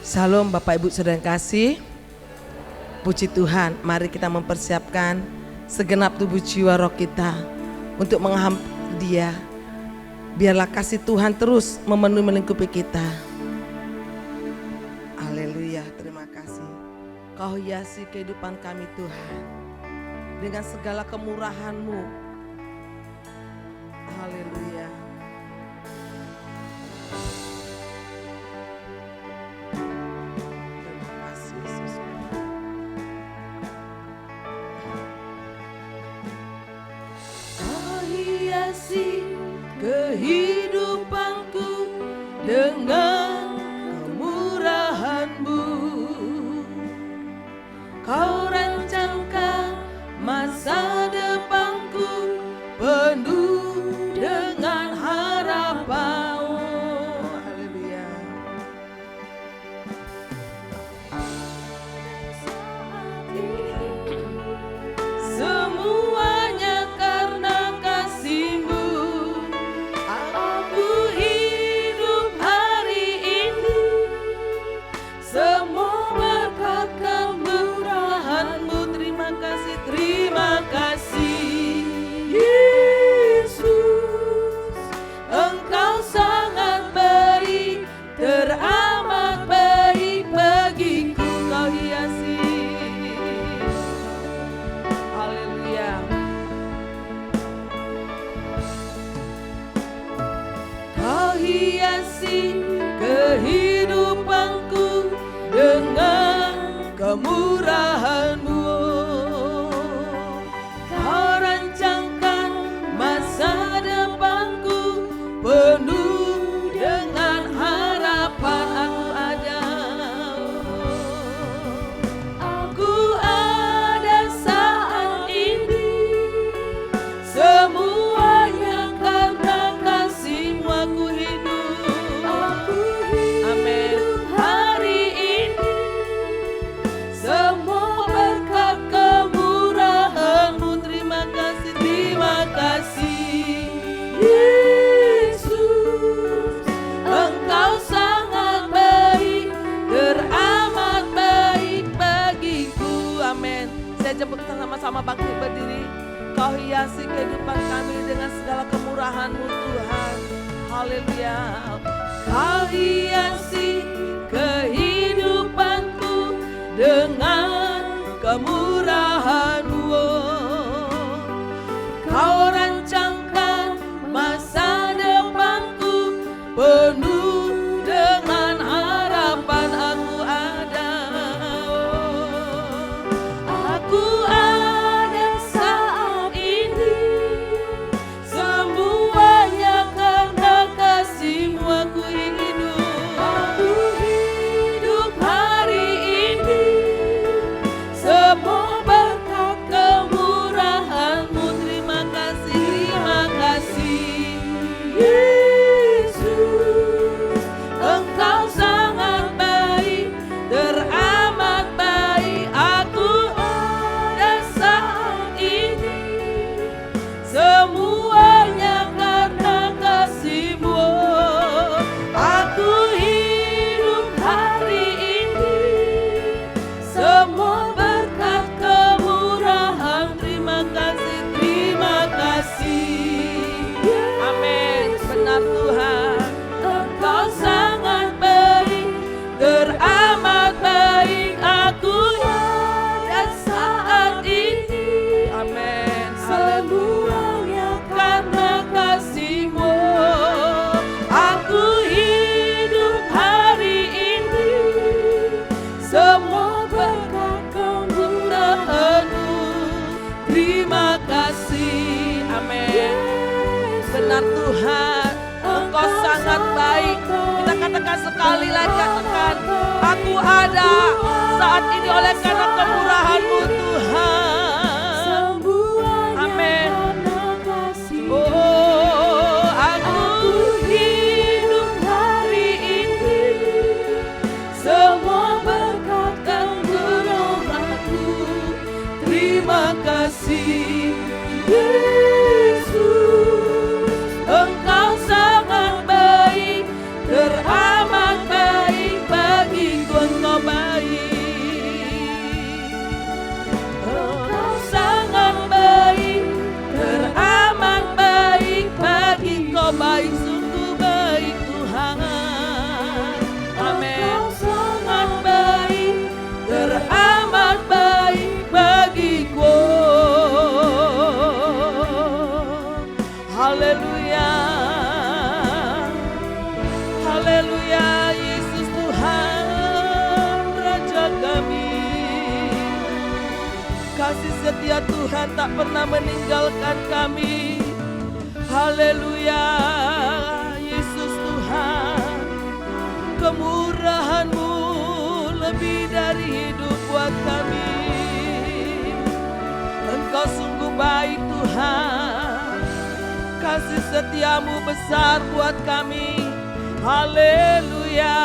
Salam Bapak Ibu Saudara yang kasih. Puji Tuhan, mari kita mempersiapkan segenap tubuh jiwa roh kita untuk menghampiri Dia. Biarlah kasih Tuhan terus memenuhi melingkupi kita. Haleluya, terima kasih. Kau hiasi kehidupan kami Tuhan dengan segala kemurahan-Mu. Haleluya. Kehidupanku dengan kemurahan-Mu, Kau rancangkan masa depanku penuh dengan harapan. Haleluya. Semuanya karena kasih-Mu. Terima kasih Yesus, Engkau sangat baik, teramat baik bagiku. Kau hiasi, haleluya. Kau hiasi kehidupanku dengan kemurahan-Mu. Penuh dengan harapan aku ada saat ini, semuanya karena kasih-Mu aku hidup. Amin. Hari ini semua berkat kemurahan-Mu. Terima kasih, terima kasih. Jemput kita sama-sama bangkit berdiri. Kau hiasi kehidupan kami dengan segala kemurahan-Mu Tuhan. Haleluya. Kau hiasi kehidupanku dengan kemurahan-Mu. Kau rancangkan masa depanku penuh dengan harapan. Aku ada saat ini, semuanya karena kasih-Mu aku hidup. Aku hidup hari ini, semua berkat kemurahan-Mu. Terima kasih, terima kasih Yesus, Engkau sangat baik, teramat baik. Semuanya karena kasih-Mu. Aku hidup hari ini, semua berkat kemurahan. Terima kasih, terima kasih. Amin. Benar Tuhan, Engkau sangat baik, teramat baik. Aku ada saat ini. Amin. Semuanya karena kasih-Mu. Aku hidup hari ini, semua berkat kemurahan-Mu. Terima kasih. Amin. Benar Tuhan, Engkau sangat baik. Kita katakan sekali lagi, katakan, aku ada saat ini oleh karena kemurahan-Mu Tuhan. Amin. Oh, aku hidup hari ini, semua berkat kemurahan-Mu. Terima kasih Yesus, Engkau sangat baik, teramat baik bagiku. kasih setia Tuhan tak pernah meninggalkan kami. Haleluya, Yesus Tuhan, kemurahan-Mu lebih dari hidup buat kami. Engkau sungguh baik Tuhan, kasih setia-Mu besar buat kami. Haleluya,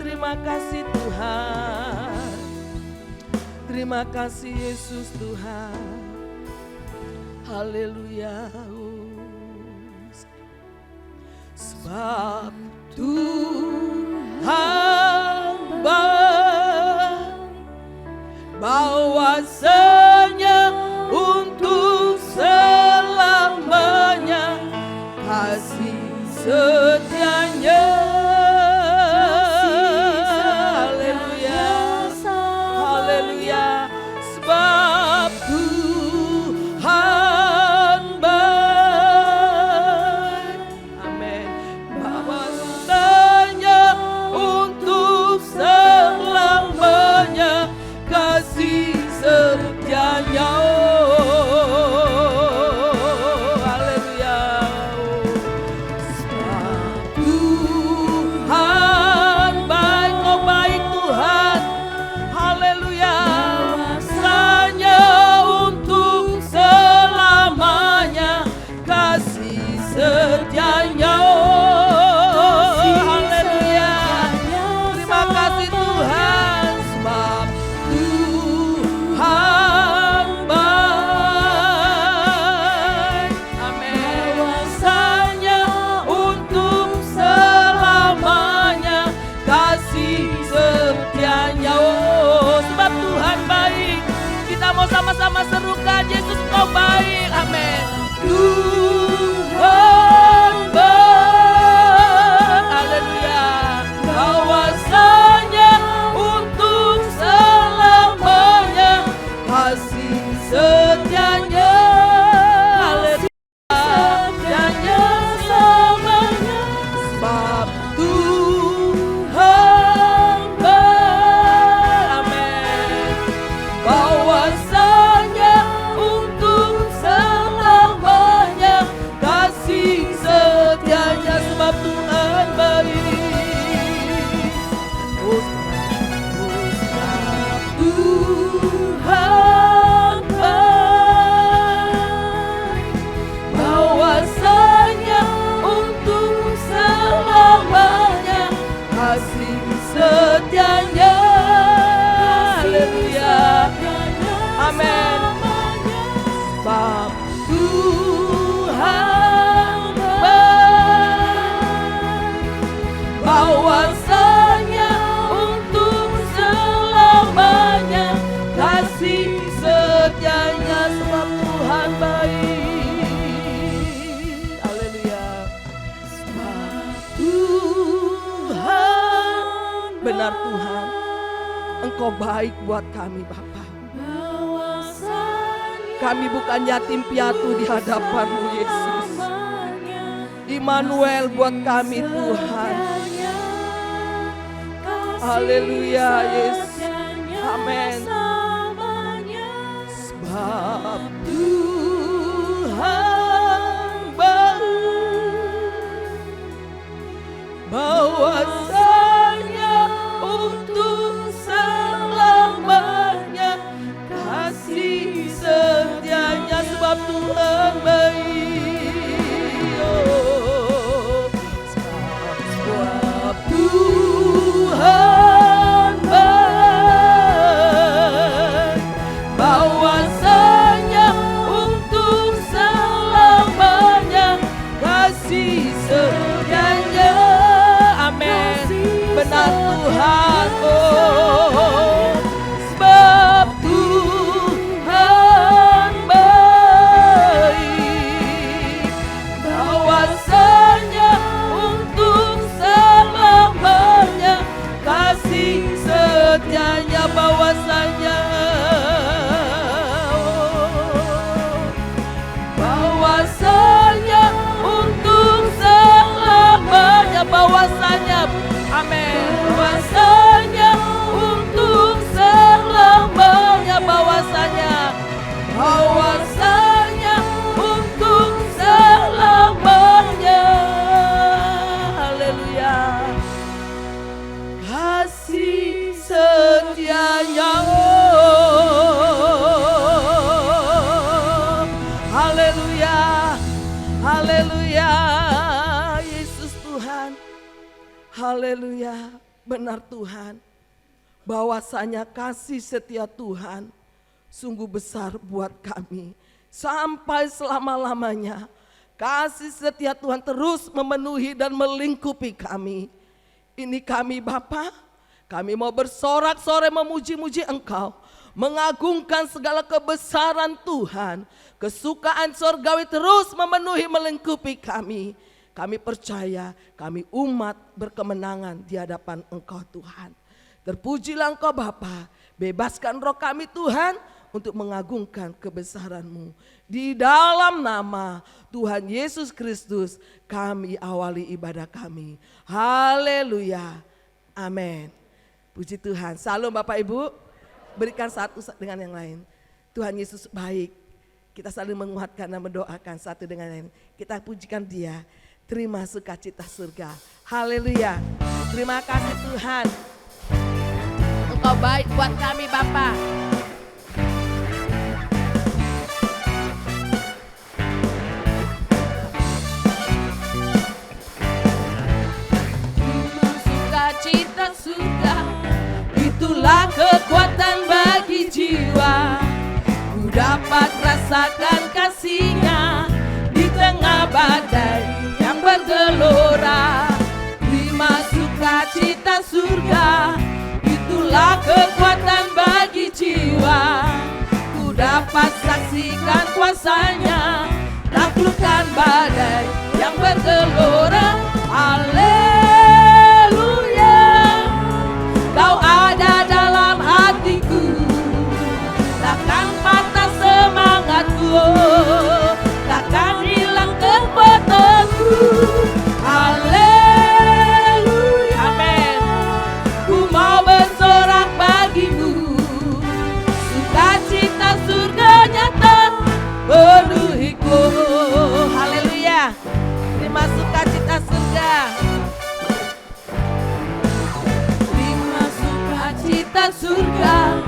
terima kasih Tuhan, terima kasih Yesus Tuhan. Haleluya. Sebab Tuhan bahwasanya untuk selamanya kasih setianya. Haleluya, haleluya. Sebab Tuhan baik, amin, bahwasanya untuk selamanya kasih setianya. Haleluya. Sebab Tuhan baik, Kau baik Tuhan. Haleluya. Bahwasanya untuk selamanya kasih setianya. Haleluya. Terima kasih Tuhan. Sebab Tuhan baik, amin, bahwasanya untuk selamanya kasih setianya. Sebab Tuhan baik, kita mau sama-sama serukan, Yesus Kau baik, amin. Tuhan baik, haleluya, bahwasanya untuk selamanya kasih setianya. Haleluya, setianya selamanya. Sebab Tuhan baik, amin, bahwasanya untuk selamanya kasih setianya. Sebab Tuhan baik, oh, sebab Tuhan baik, bahwasanya untuk selamanya kasih setianya. Haleluya, amin. Sebab Tuhan baik, bahwasanya untuk selamanya kasih setianya. Sebab Tuhan baik, haleluya. Sebab Tuhan benar Tuhan, Engkau baik buat kami Bapa. Kami bukan yatim piatu di hadapan-Mu Yesus. Immanuel buat kami Tuhan. Haleluya Yesus, amin. Sebab Tuhan baik, bahwasanya untuk selamanya kasih setianya. Sebab Tuhan baik, oh, sebab Tuhan baik, bahwasanya untuk selamanya kasih setianya. Amin, benar Tuhan, oh, sebab Tuhan baik, bahwasanya untuk selamanya kasih setianya. Bahwasanya, bahwasanya untuk selamanya, bahwasanya, amin, bahwasanya untuk selamanya, bahwasanya kasih setianya. Haleluya, haleluya, Yesus Tuhan. Haleluya, benar Tuhan. Bahwasanya kasih setia Tuhan sungguh besar buat kami. Sampai selama-lamanya kasih setia Tuhan terus memenuhi dan melingkupi kami. Ini kami Bapa, kami mau bersorak-sorai memuji-muji Engkau, mengagungkan segala kebesaran Tuhan. Kesukaan sorgawi terus memenuhi melingkupi kami. Kami percaya kami umat berkemenangan di hadapan Engkau Tuhan. Terpujilah Engkau Bapa, bebaskan roh kami Tuhan untuk mengagungkan kebesaran-Mu. Di dalam nama Tuhan Yesus Kristus kami awali ibadah kami. Haleluya, amin. Puji Tuhan. Salam Bapak Ibu, berikan satu dengan yang lain. Tuhan Yesus baik. Kita saling menguatkan dan mendoakan satu dengan yang lain. Kita pujikan Dia. Terima sukacita surga. Haleluya. Terima kasih Tuhan. Engkau baik buat kami Bapa. Terima sukacita surga. Itulah kekuatan bagi jiwa. Ku dapat rasakan kasih-Nya di tengah badai yang bergelora. Terima sukacita surga, itulah kekuatan bagi jiwa. Ku dapat saksikan kuasa-Nya, taklukkan badai yang bergelora. Haleluya, Kau ada dalam hatiku, takkan patah semangatku, takkan hilang kekuatanku. Haleluya, amin. Ku mau bersorak bagimu, sukacita surga nyata penuhiku. Haleluya, terima sukacita surga. Terima sukacita surga,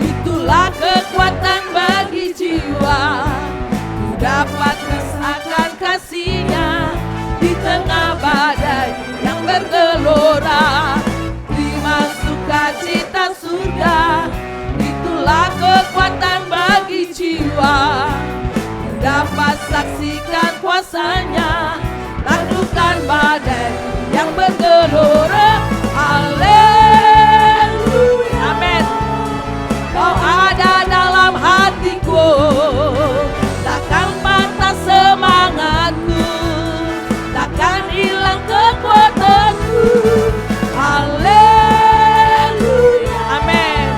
itulah kekuatan bagi jiwa. Ku dapat rasakan kasih-Nya di tengah badai yang bergelora. Terima sukacita surga, itulah kekuatan bagi jiwa. Ku dapat saksikan kuasa-Nya, taklukkan badai yang bergelora. Haleluya, amin. Kau ada dalam hatiku, takkan patah semangatku, takkan hilang kekuatanku. Haleluya, amin.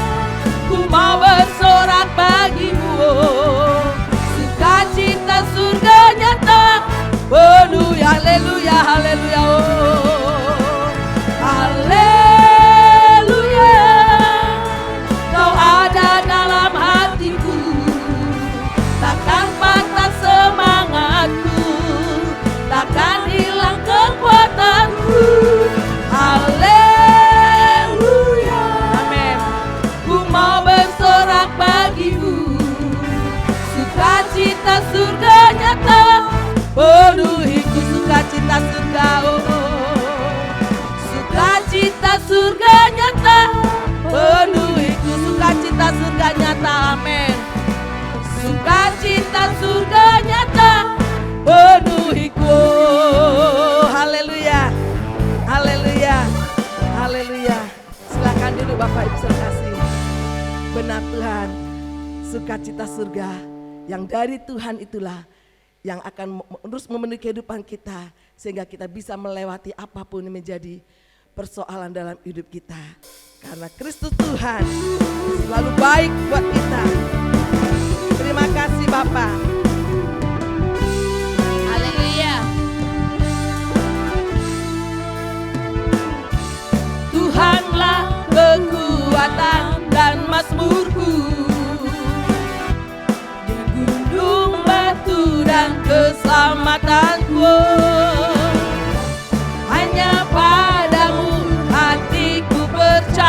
Ku mau bersorak bagimu, sukacita surga nyata penuh. Haleluya, haleluya, oh. Haleluya, Kau ada dalam hatiku, takkan patah semangatku, takkan hilang kekuatanku. Haleluya, amin. Ku mau bersorak bagimu, sukacita surga nyata penuhiku. Sukacita surga, oh, sukacita surga nyata penuhiku. Sukacita surga nyata, amin. Sukacita surga nyata penuhiku. Haleluya, haleluya, haleluya. Silakan duduk Bapak Ibu sekasih. Benar Tuhan, sukacita surga yang dari Tuhan itulah yang akan terus memenuhi kehidupan kita, sehingga kita bisa melewati apapun yang menjadi persoalan dalam hidup kita. Karena Kristus Tuhan selalu baik buat kita. Terima kasih Bapa. Haleluya. Tuhanlah kekuatan dan mazmurku, di gunung batu dan keselamatanku. Hanya padamu hatiku percaya.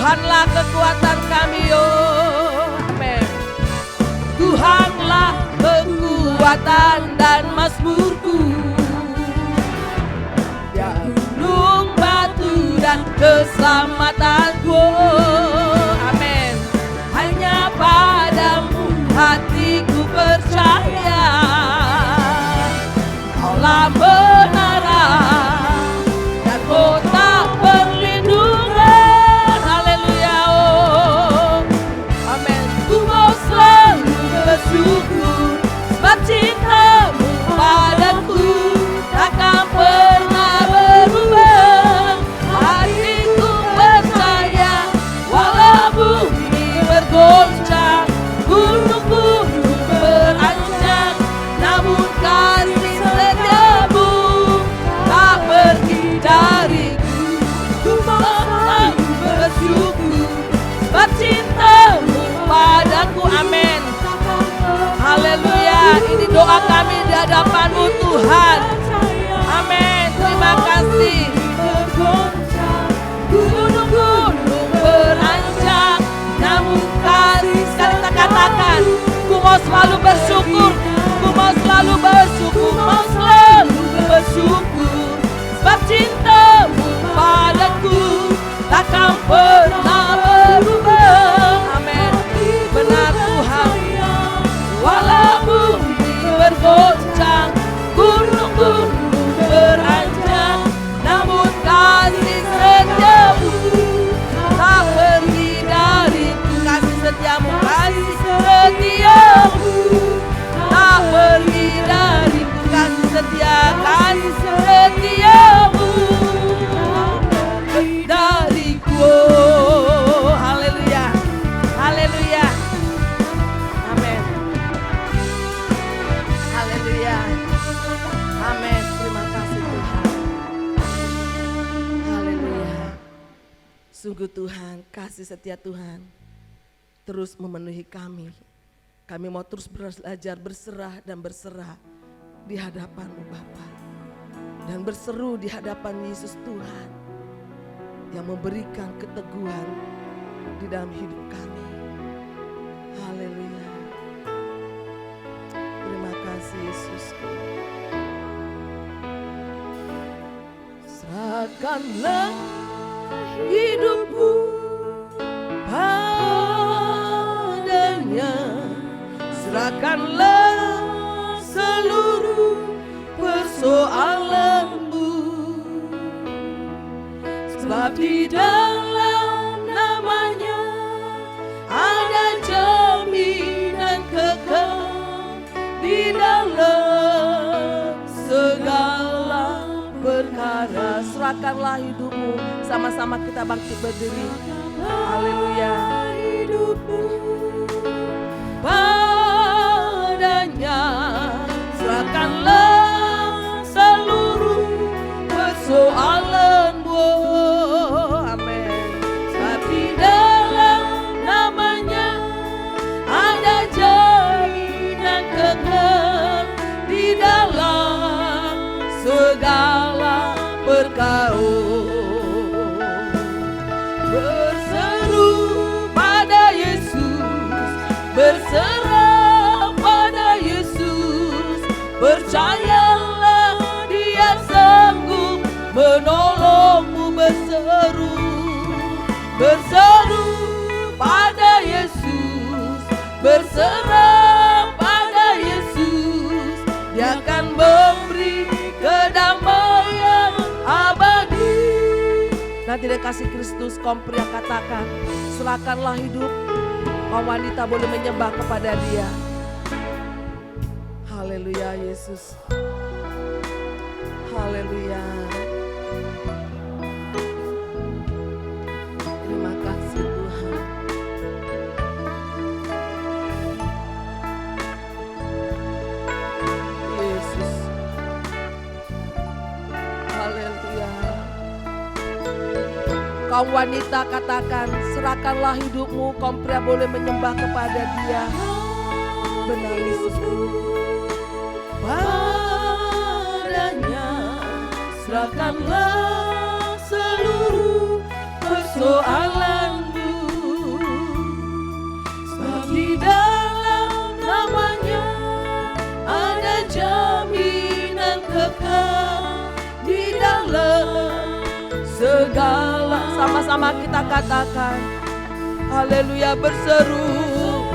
Tuhanlah kekuatan kami, amin. Tuhanlah kekuatan dan mazmurku, ya gunung batu dan keselamatanku, amin. Hanya padamu hatiku percaya, Kaulah menara dan kota perlindungan, haleluya, amin. Ku mau selalu bersyukur sebab cintamu padaku takkan pernah berubah. Hatiku percaya walau bumi bergoncang, gunung-gunung beranjak, namun kasih setiamu tak pergi dariku. Ku mau selalu bersyukur sebab cintamu padaku, amin. Haleluya, ini doa kami di hadapan-Mu Tuhan, amin. Terima kasih. Gunung-gunung beranjak, namun kasih, sekali kita katakan, ku mau selalu bersyukur, ku mau selalu bersyukur, mau selalu bersyukur sebab cintamu padaku takkan pernah berubah, amin. Benar Tuhan, walau bumi bergoncang, gunung-gunung beranjak, namun kasih setiamu tak pergi dariku. Kasih setiamu, kasih setiamu tak pergi dariku. Kasih setiamu dariku. Oh, haleluya, haleluya, amin. Haleluya, amin. Terima kasih Tuhan, haleluya. Sungguh Tuhan, kasih setia Tuhan terus memenuhi kami. Kami mau terus belajar berserah dan berserah di hadapan-Mu Bapa, dan berseru di hadapan Yesus Tuhan yang memberikan keteguhan di dalam hidup kami. Haleluya. Terima kasih Yesus. Serahkanlah hidupmu padanya, serahkanlah seluruh persoalanmu, sebab di dalam namanya ada jaminan kekal di dalam segala perkara. Serahkanlah hidupmu, sama-sama kita bangkit berdiri. Haleluya. Hidupmu padanya, serahkanlah seluruh persoalanmu, amin. Sebab di dalam namanya ada jaminan kekal di dalam segala perkara. Berseru pada Yesus, berserah pada Yesus, percayalah Dia sanggup menolongmu. Berseru, berseru pada Yesus, berserah pada Yesus, Dia akan memberi kedamaian abadi. Nanti dia kasih Kristus, kaum pria katakan, serahkanlah hidup. Kaum wanita boleh menyembah kepada Dia. Haleluya Yesus. Haleluya. Terima kasih Tuhan. Yesus. Haleluya. Kaum wanita katakan, serahkanlah hidupmu. Kaum pria boleh menyembah kepada Dia. Benar Yesus. Padanya serahkanlah seluruh persoalanmu, segala. Sama-sama kita katakan, haleluya, berseru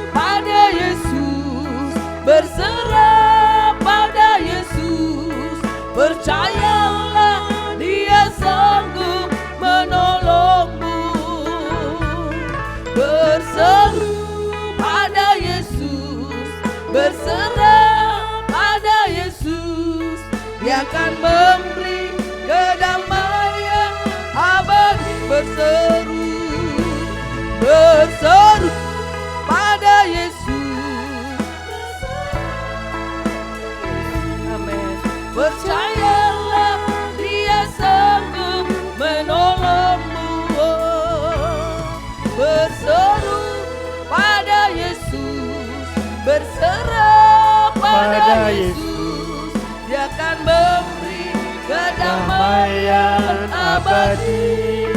pada Yesus, berserah pada Yesus, percayalah Dia sanggup menolongmu. Berseru pada Yesus, berserah pada Yesus, Dia akan memberi kedamaian abadi. Berseru, berseru pada Yesus. Amin. Percayalah Dia sanggup menolongmu. Berseru pada Yesus, berserah pada Yesus, Dia akan memberi kedamaian abadi.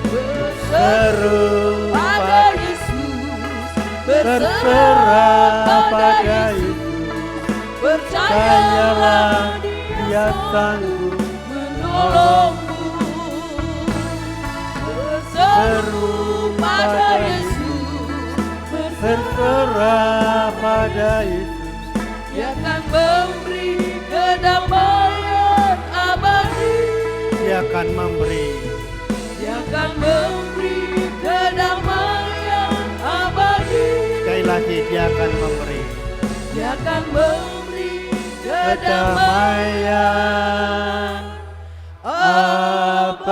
Berseru pada Yesus, berserah pada Yesus, percayalah Dia sanggup menolongmu. Berseru pada Yesus, berserah pada Yesus, Dia akan memberi kedamaian abadi. Dia akan memberi, Dia akan memberi kedamaian abadi. sekali lagi Dia akan memberi Dia akan memberi kedamaian abadi.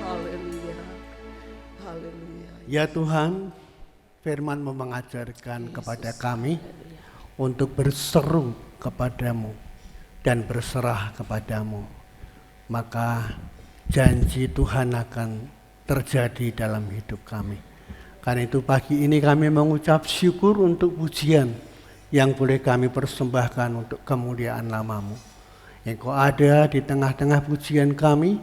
Haleluya, haleluya. Ya Tuhan, firman-Mu mengajarkan kepada kami untuk berseru kepadamu dan berserah kepadamu. Maka janji Tuhan akan terjadi dalam hidup kami. Karena itu pagi ini kami mengucap syukur untuk pujian yang boleh kami persembahkan untuk kemuliaan nama-Mu. Engkau ada di tengah-tengah pujian kami,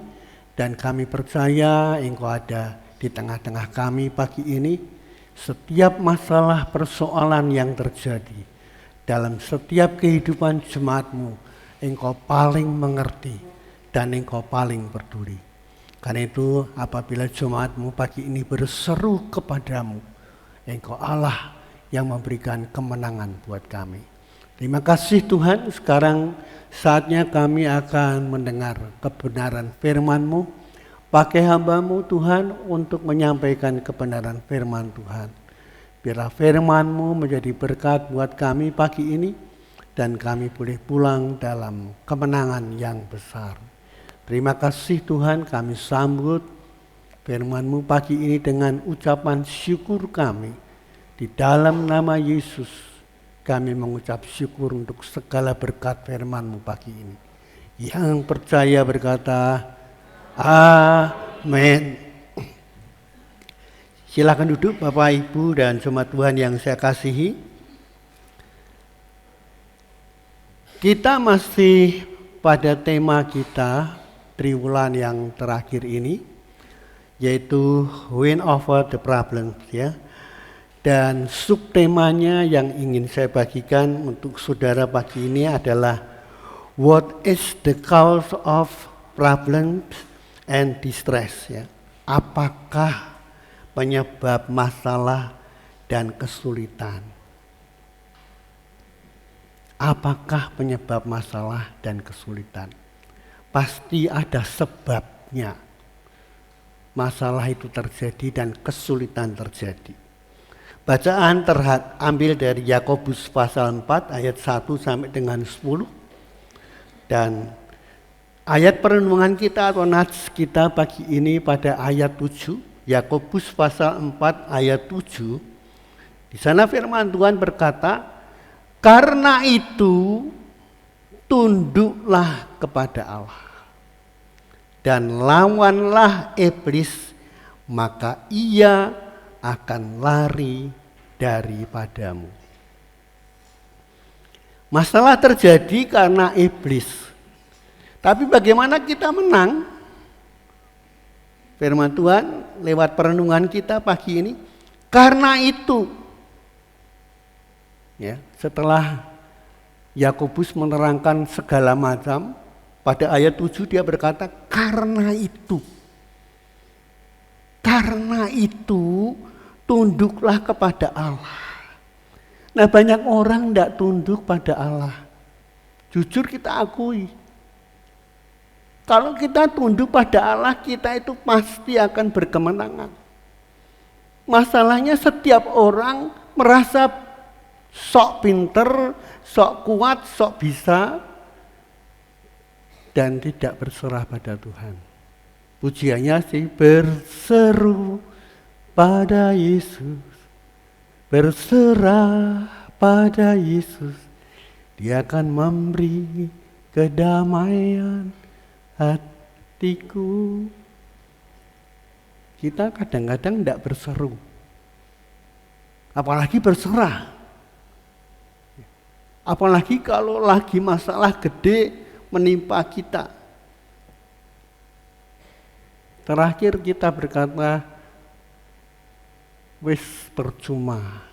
dan kami percaya Engkau ada di tengah-tengah kami pagi ini. Setiap masalah persoalan yang terjadi dalam setiap kehidupan jemaat-Mu, Engkau paling mengerti dan Engkau paling peduli. Karena itu apabila jemaat-Mu pagi ini berseru kepadamu, Engkau Allah yang memberikan kemenangan buat kami. Terima kasih Tuhan. Sekarang saatnya kami akan mendengar kebenaran firman-Mu. Pakai hamba-Mu Tuhan untuk menyampaikan kebenaran firman Tuhan. Biarlah firman-Mu menjadi berkat buat kami pagi ini, dan kami boleh pulang dalam kemenangan yang besar. Terima kasih Tuhan, kami sambut firman-Mu pagi ini dengan ucapan syukur kami. Di dalam nama Yesus kami mengucap syukur untuk segala berkat firman-Mu pagi ini. Yang percaya berkata, amin. Silakan duduk Bapak Ibu dan jemaat Tuhan yang saya kasihi. Kita masih pada tema kita triwulan yang terakhir ini, yaitu win over the problems, ya. Dan subtemanya yang ingin saya bagikan untuk saudara pagi ini adalah what is the cause of problems and distress, ya. Apakah penyebab masalah dan kesulitan? Apakah penyebab masalah dan kesulitan? Pasti ada sebabnya masalah itu terjadi dan kesulitan terjadi. Bacaan ambil dari Yakobus pasal 4 ayat 1 sampai dengan 10. Dan ayat perenungan kita atau nats kita pagi ini pada ayat 7, Yakobus pasal 4 ayat 7. Di sana firman Tuhan berkata, karena itu tunduklah kepada Allah dan lawanlah iblis, maka ia akan lari daripadamu. Masalah terjadi karena iblis. Tapi bagaimana kita menang? Firman Tuhan lewat perenungan kita pagi ini. Karena itu, ya, setelah Yakobus menerangkan segala macam. Pada ayat 7 dia berkata, karena itu tunduklah kepada Allah. Nah, banyak orang tidak tunduk pada Allah. Jujur kita akui, kalau kita tunduk pada Allah, kita itu pasti akan berkemenangan. Masalahnya setiap orang merasa sok pinter, sok kuat, sok bisa, dan tidak berserah pada Tuhan. Pujiannya sih, berseru pada Yesus, berserah pada Yesus, Dia akan memberi kedamaian hatiku. Kita kadang-kadang tidak berseru, apalagi berserah. Apalagi kalau lagi masalah gede menimpa kita. Terakhir kita berkata, wis percuma,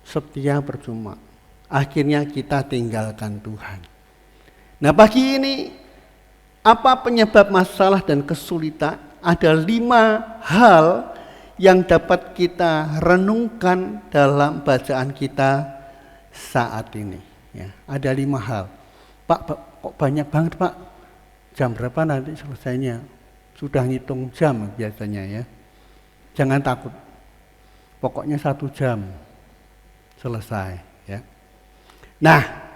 setia percuma. Akhirnya kita tinggalkan Tuhan. Nah, pagi ini apa penyebab masalah dan kesulitan? Ada 5 hal yang dapat kita renungkan dalam bacaan kita saat ini. Ya, ada 5 hal. Pak, kok banyak banget Pak? Jam berapa nanti selesainya? Sudah ngitung jam biasanya ya. Jangan takut. Pokoknya 1 jam selesai. Ya. Nah,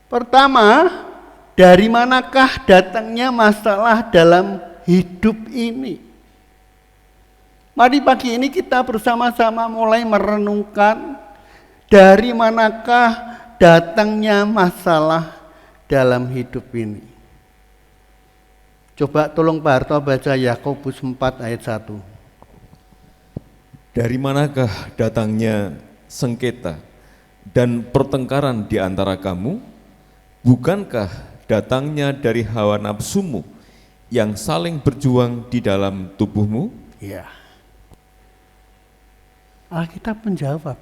pertama, dari manakah datangnya masalah dalam hidup ini? Mari pagi ini kita bersama-sama mulai merenungkan dari manakah datangnya masalah dalam hidup ini. Coba tolong Pak Harto baca Yakobus 4 ayat 1. Dari manakah datangnya sengketa dan pertengkaran di antara kamu? Bukankah datangnya dari hawa nafsumu yang saling berjuang di dalam tubuhmu? Ya. Alkitab menjawab.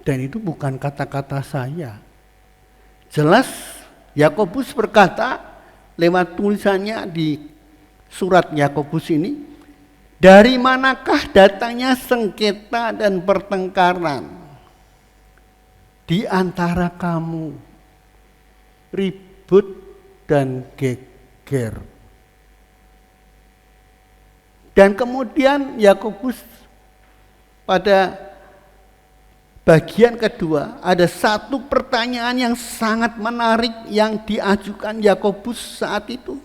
Dan itu bukan kata-kata saya. Jelas Yakobus berkata lewat tulisannya di surat Yakobus ini, dari manakah datangnya sengketa dan pertengkaran di antara kamu, ribut dan geger. Dan kemudian Yakobus pada bagian kedua ada satu pertanyaan yang sangat menarik yang diajukan Yakobus saat itu.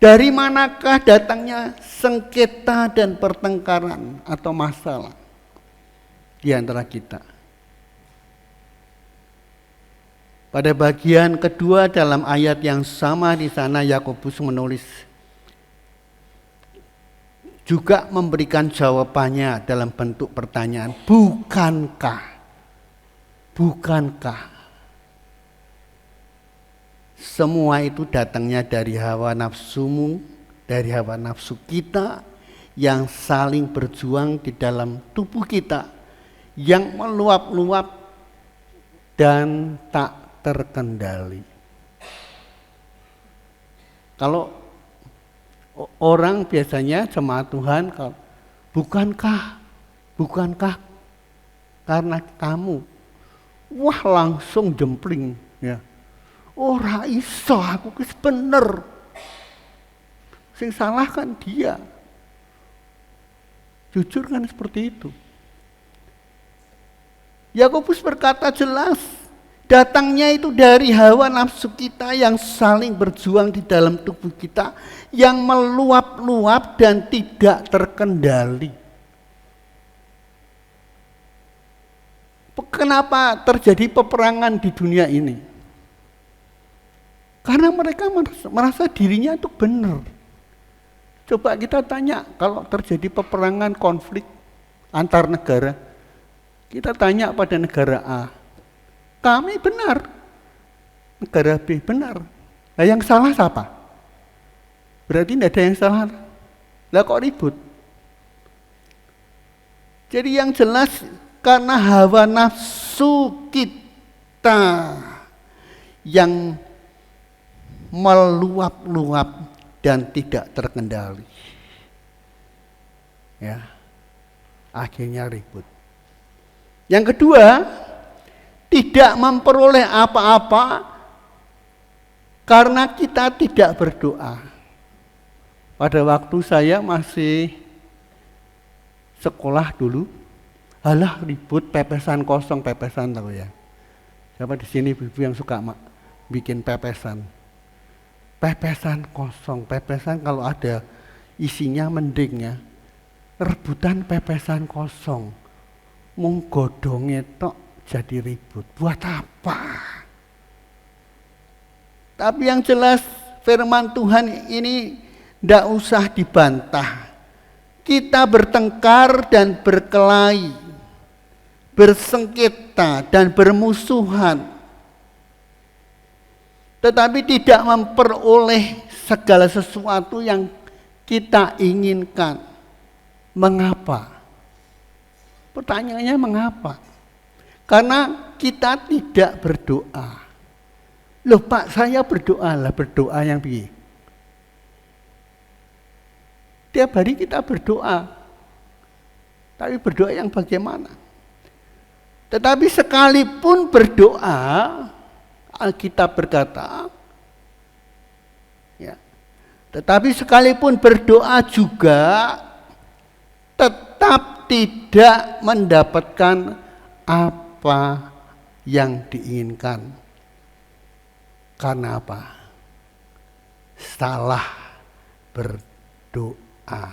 Dari manakah datangnya sengketa dan pertengkaran atau masalah di antara kita? Pada bagian kedua dalam ayat yang sama di sana Yakobus menulis juga memberikan jawabannya dalam bentuk pertanyaan, bukankah semua itu datangnya dari hawa nafsumu, dari hawa nafsu kita yang saling berjuang di dalam tubuh kita, yang meluap-luap dan tak terkendali. Kalau orang biasanya jemaat Tuhan, bukankah karena kamu, wah langsung jempling ya. Ora iso aku wis bener. Sing salah kan dia. Jujur kan seperti itu. Yakobus berkata jelas, datangnya itu dari hawa nafsu kita yang saling berjuang di dalam tubuh kita, yang meluap-luap dan tidak terkendali. Kenapa terjadi peperangan di dunia ini? Karena mereka merasa dirinya itu benar. Coba kita tanya, kalau terjadi peperangan konflik antar negara, kita tanya pada negara A, kami benar, negara B benar. Nah yang salah siapa? Berarti tidak ada yang salah. Lah kok ribut? Jadi yang jelas karena hawa nafsu kita yang meluap-luap dan tidak terkendali. Ya. Akhirnya ribut. Yang kedua, tidak memperoleh apa-apa karena kita tidak berdoa. Pada waktu saya masih sekolah dulu, halah ribut pepesan kosong, pepesan tahu ya. Siapa di sini ibu yang suka bikin pepesan? Pepesan kosong, pepesan kalau ada isinya mending ya. Rebutan pepesan kosong, mung godhonge tok jadi ribut. Buat apa? Tapi yang jelas firman Tuhan ini ndak usah dibantah. Kita bertengkar dan berkelahi, bersengketa dan bermusuhan, tetapi tidak memperoleh segala sesuatu yang kita inginkan. Mengapa? Pertanyaannya mengapa? Karena kita tidak berdoa. Loh Pak, saya berdoa lah, berdoa yang piye? Tiap hari kita berdoa. Tapi berdoa yang bagaimana? Tetapi sekalipun berdoa, Alkitab berkata, ya, tetapi sekalipun berdoa juga tetap tidak mendapatkan apa yang diinginkan. Karena apa? Salah berdoa.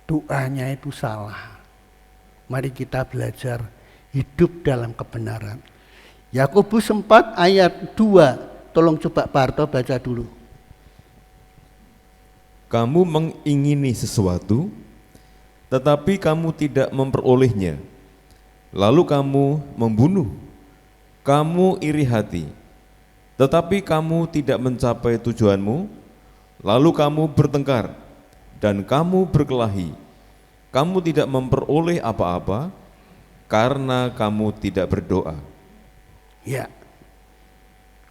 Doanya itu salah. Mari kita belajar hidup dalam kebenaran. Yakobus 4 ayat 2. Tolong coba Pak Harto baca dulu. Kamu mengingini sesuatu, tetapi kamu tidak memperolehnya. Lalu kamu membunuh. Kamu iri hati, tetapi kamu tidak mencapai tujuanmu. Lalu kamu bertengkar, dan kamu berkelahi. Kamu tidak memperoleh apa-apa, karena kamu tidak berdoa. Ya,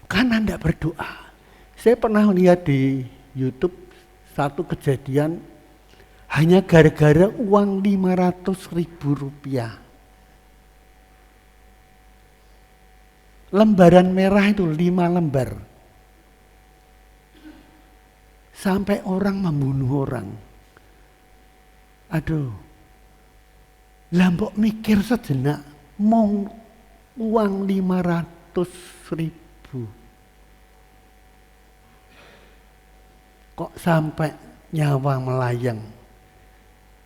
karena tidak berdoa. Saya pernah lihat di YouTube satu kejadian hanya gara-gara uang 500.000 rupiah. Lembaran merah itu 5 lembar. Sampai orang membunuh orang. Aduh, lambok mikir sejenak, mau uang 500.000. Kok sampai nyawa melayang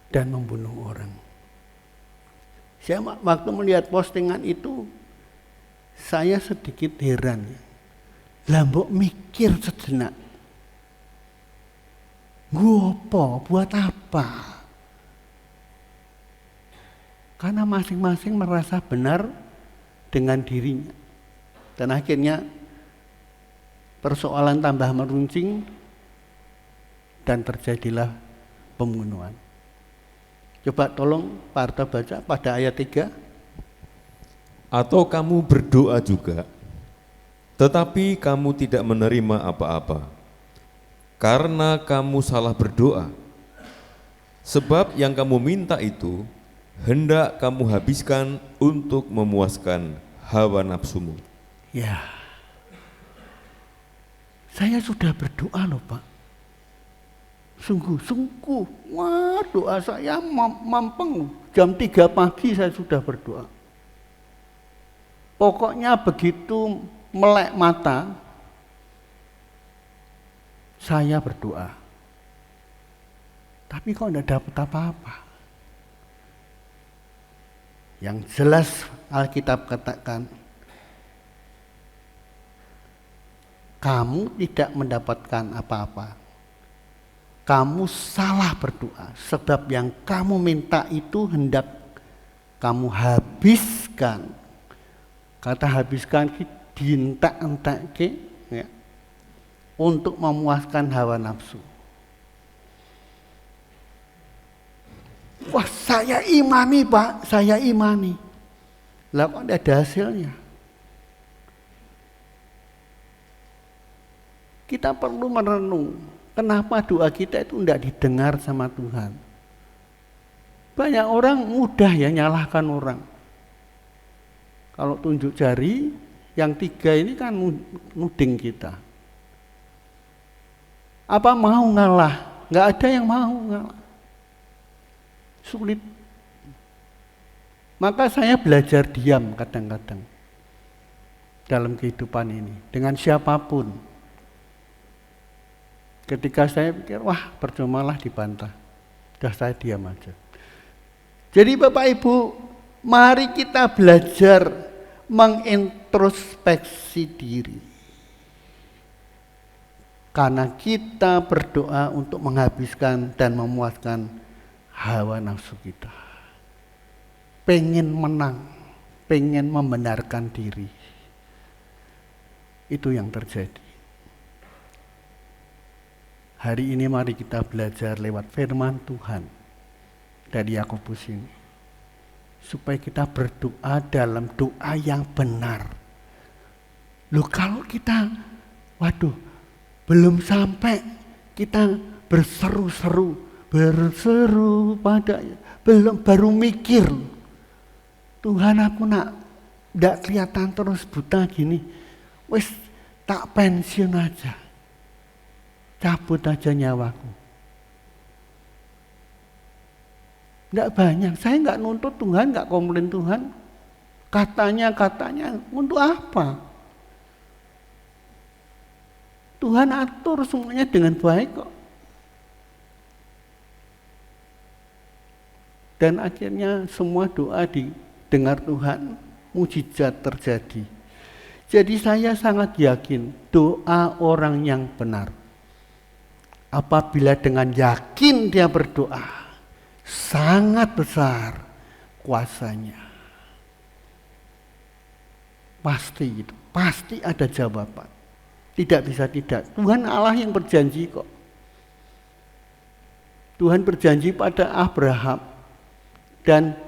dan membunuh orang. Saya waktu melihat postingan itu, saya sedikit heran. Lambok mikir sejenak. Buat apa? Karena masing-masing merasa benar dengan dirinya. Dan akhirnya persoalan tambah meruncing dan terjadilah pembunuhan. Coba tolong Pak Harto baca pada ayat 3. Atau kamu berdoa juga, tetapi kamu tidak menerima apa-apa, karena kamu salah berdoa. Sebab yang kamu minta itu hendak kamu habiskan untuk memuaskan hawa nafsumu. Ya, saya sudah berdoa loh Pak. Sungguh-sungguh, wah doa saya mampeng. Jam 3 pagi saya sudah berdoa. Pokoknya begitu melek mata, saya berdoa. Tapi kok tidak dapat apa-apa. Yang jelas Alkitab katakan, kamu tidak mendapatkan apa-apa. Kamu salah berdoa, sebab yang kamu minta itu hendak kamu habiskan. Kata habiskan dientak-entak ya, untuk memuaskan hawa nafsu. Wah, saya imani Pak, saya imani. Lah kok tidak ada hasilnya? Kita perlu merenung, kenapa doa kita itu tidak didengar sama Tuhan. Banyak orang mudah ya nyalahkan orang. Kalau tunjuk jari, yang 3 ini kan nuding kita. Apa mau ngalah? Nggak ada yang mau ngalah. Sulit. Maka saya belajar diam kadang-kadang dalam kehidupan ini, dengan siapapun. Ketika saya pikir, wah percumalah dibantah, udah saya diam aja. Jadi Bapak Ibu, mari kita belajar mengintrospeksi diri. Karena kita berdoa untuk menghabiskan dan memuaskan hawa nafsu kita. Pengen menang, pengen membenarkan diri. Itu yang terjadi. Hari ini mari kita belajar lewat firman Tuhan dari Yakobus ini. Supaya kita berdoa dalam doa yang benar. Loh kalau kita, waduh, belum sampai kita berseru-seru pada, baru mikir. Tuhan aku ndak kelihatan terus buta gini. Wis tak pensiun aja. Cabut aja nyawaku. Nggak banyak, saya nggak nuntut Tuhan, nggak komplain Tuhan. Katanya, untuk apa? Tuhan atur semuanya dengan baik kok. Dan akhirnya semua doa didengar Tuhan, mujizat terjadi. Jadi saya sangat yakin doa orang yang benar. Apabila dengan yakin dia berdoa, sangat besar kuasanya. Pasti gitu, pasti ada jawaban. Tidak bisa tidak. Tuhan Allah yang berjanji kok. Tuhan berjanji pada Abraham. Dan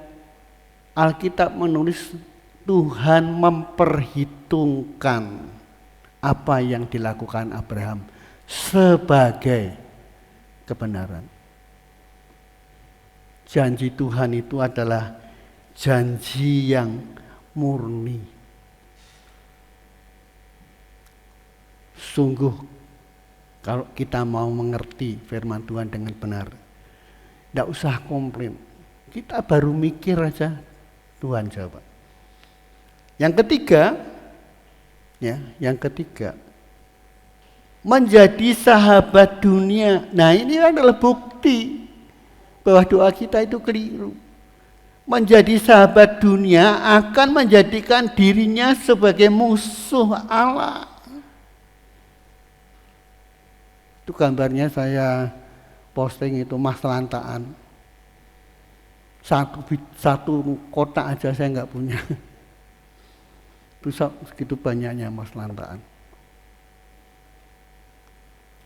Alkitab menulis Tuhan memperhitungkan apa yang dilakukan Abraham sebagai kebenaran. Janji Tuhan itu adalah janji yang murni. Sungguh kalau kita mau mengerti firman Tuhan dengan benar, tidak usah komplain. Kita baru mikir aja, Tuhan jawab. Yang ketiga, menjadi sahabat dunia. Nah ini adalah bukti bahwa doa kita itu keliru. Menjadi sahabat dunia akan menjadikan dirinya sebagai musuh Allah. Itu gambarnya saya posting itu Mas Lantaan. Satu kotak aja saya nggak punya. Itu segitu banyaknya Mas Lantaan.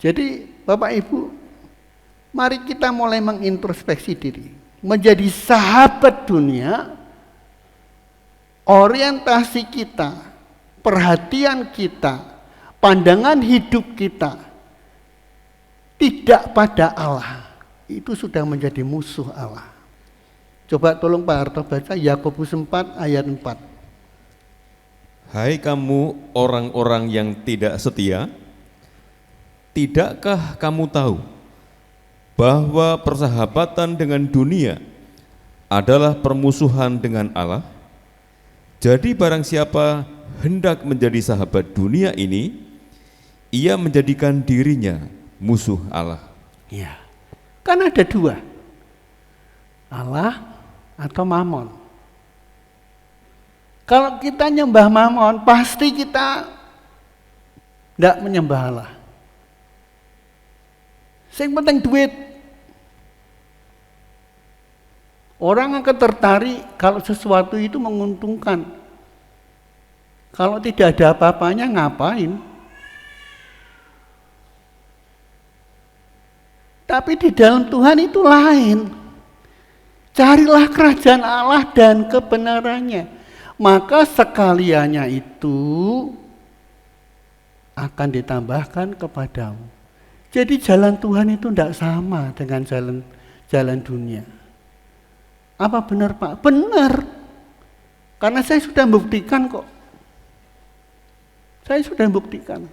Jadi Bapak Ibu, mari kita mulai mengintrospeksi diri. Menjadi sahabat dunia, orientasi kita, perhatian kita, pandangan hidup kita tidak pada Allah. Itu sudah menjadi musuh Allah. Coba tolong Pak Harto baca Yakobus 4 ayat 4. Hai kamu orang-orang yang tidak setia, tidakkah kamu tahu bahwa persahabatan dengan dunia adalah permusuhan dengan Allah? Jadi barang siapa hendak menjadi sahabat dunia ini, ia menjadikan dirinya musuh Allah. Ya, kan ada dua, Allah atau Mamon. Kalau kita nyembah Mamon, pasti kita tidak menyembah Allah. Yang penting duit. Orang akan tertarik kalau sesuatu itu menguntungkan. Kalau tidak ada apa-apanya ngapain? Tapi di dalam Tuhan itu lain. Carilah kerajaan Allah dan kebenarannya, maka sekaliannya itu akan ditambahkan kepadamu. Jadi jalan Tuhan itu tidak sama dengan jalan dunia. Apa benar Pak? Benar. Karena saya sudah membuktikan kok. Saya sudah membuktikan.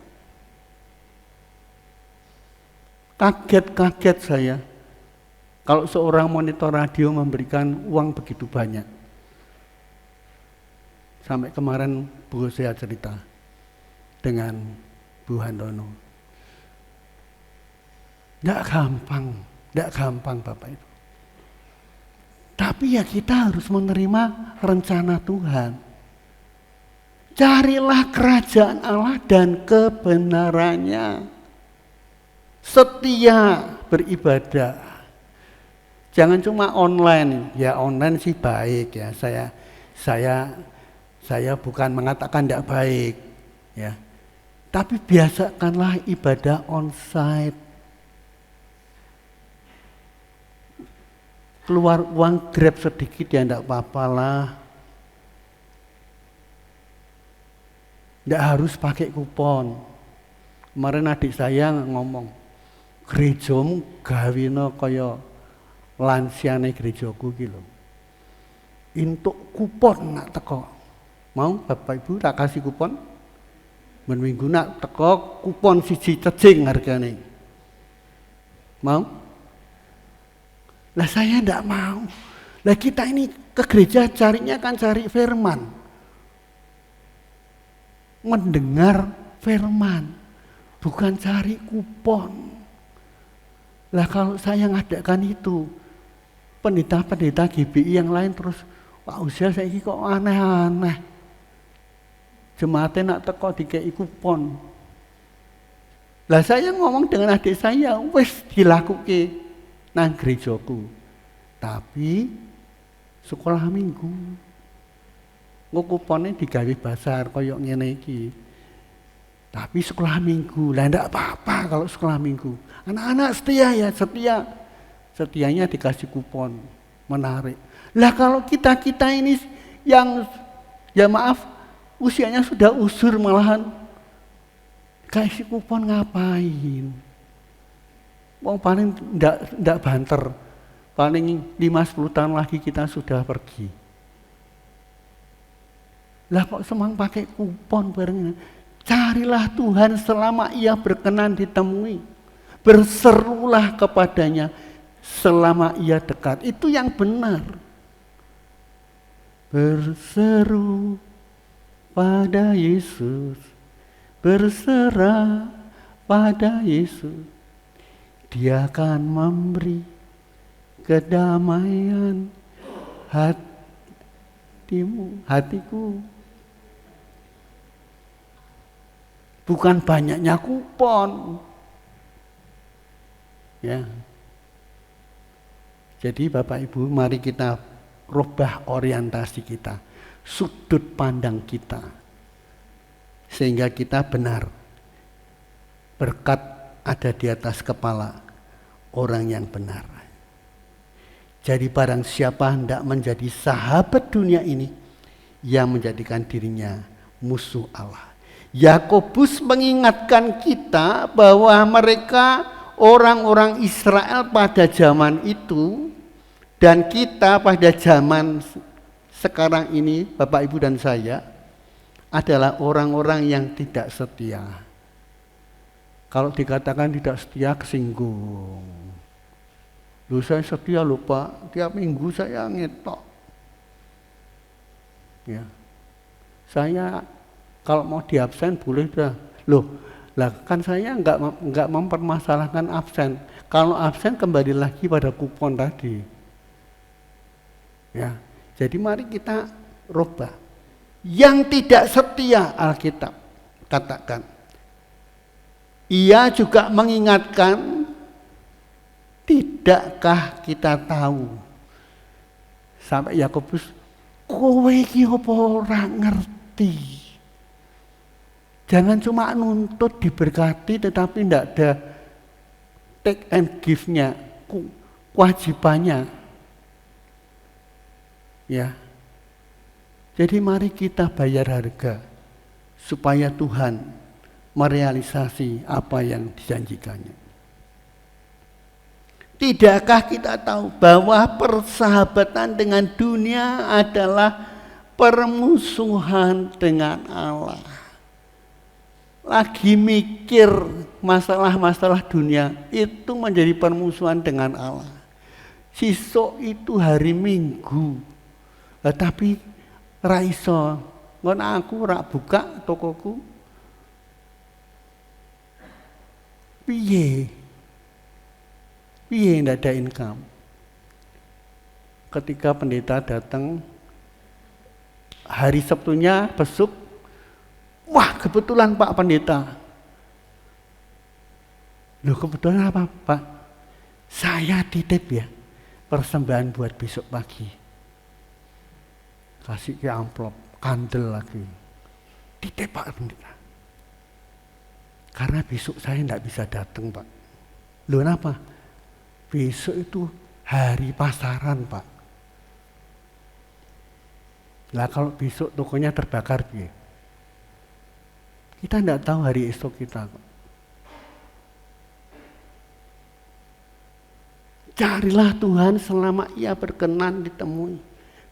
Kaget saya kalau seorang monitor radio memberikan uang begitu banyak. Sampai kemarin Bu saya cerita dengan Bu Handono. Tidak gampang Bapak Ibu. Tapi ya kita harus menerima rencana Tuhan. Carilah kerajaan Allah dan kebenarannya. Setia beribadah. Jangan cuma online. Ya online sih baik ya. Saya bukan mengatakan tidak baik ya. Tapi biasakanlah ibadah onsite. Keluar uang Grab sedikit ya enggak apa-apa lah. Enggak harus pakai kupon. Kemarin adik saya ngomong, gerejamu gawino kaya lansiane gerejaku iki lho. Entuk kupon nak teko. Mau Bapak Ibu tak kasih kupon? Ben minggu nak teko kupon siji cecing hargane. Mau? Lah saya enggak mau. Lah kita ini ke gereja carinya kan cari firman. Mendengar firman, bukan cari kupon. Lah kalau saya ngadakan itu, pendeta-pendeta GBI yang lain terus, Pak Usia saya ini kok aneh-aneh. Jemaatnya nak teko dikei kupon. Lah saya ngomong dengan adik saya, wis dilakuke nang gerejaku. Tapi sekolah minggu. Engko kupone digawe basar koyok ngene iki. Tapi sekolah minggu. Lah ndak apa-apa kalau sekolah minggu. Anak-anak setia ya, setia. Setianya dikasih kupon. Menarik. Lah kalau kita ini yang ya maaf usianya sudah usur malahan kasih kupon ngapain? Wong paling ndak banter. Paling 5-10 tahun lagi kita sudah pergi. Lah kok semang pakai kupon bareng. Carilah Tuhan selama Ia berkenan ditemui. Berserulah kepadanya selama Ia dekat. Itu yang benar. Berseru pada Yesus. Berserah pada Yesus. Dia akan memberi kedamaian hatiku. Bukan banyaknya kupon. Ya. Jadi Bapak Ibu, mari kita rubah orientasi kita, sudut pandang kita. Sehingga kita benar. Berkat ada di atas kepala orang yang benar. Jadi barang siapa hendak menjadi sahabat dunia ini, ia menjadikan dirinya musuh Allah. Yakobus mengingatkan kita bahwa mereka orang-orang Israel pada zaman itu dan kita pada zaman sekarang ini, Bapak Ibu dan saya, adalah orang-orang yang tidak setia. Kalau dikatakan tidak setia kesinggung. Loh saya setia loh Pak, tiap minggu saya ngetok. Ya. Saya kalau mau di absen boleh dah. Loh, lah kan saya enggak mempermasalahkan absen. Kalau absen kembali lagi pada kupon tadi. Ya. Jadi mari kita rubah. Yang tidak setia Alkitab katakan. Ia juga mengingatkan, tidakkah kita tahu? Sampai Yakobus, kowe iki apa ora ngerti? Jangan cuma nuntut diberkati tetapi tidak ada take and give-nya, kewajibannya. Ya. Jadi mari kita bayar harga supaya Tuhan merealisasi apa yang dijanjikannya. Tidakkah kita tahu bahwa persahabatan dengan dunia adalah permusuhan dengan Allah? Lagi mikir masalah-masalah dunia itu menjadi permusuhan dengan Allah. Sisuk itu hari Minggu, tapi ra iso, ngono aku rak buka tokoku. Piye ndak ada income. Ketika pendeta datang hari Sabtunya besuk, wah kebetulan Pak Pendeta. Loh kebetulan apa Pak? Saya titip ya persembahan buat besok pagi. Kasih ke amplop, kandel lagi. Titip Pak Pendeta. Karena besok saya enggak bisa datang Pak. Loh kenapa? Besok itu hari pasaran Pak. Lah kalau besok tokonya terbakar piye? Kita enggak tahu hari esok kita kok. Carilah Tuhan selama ia berkenan ditemui.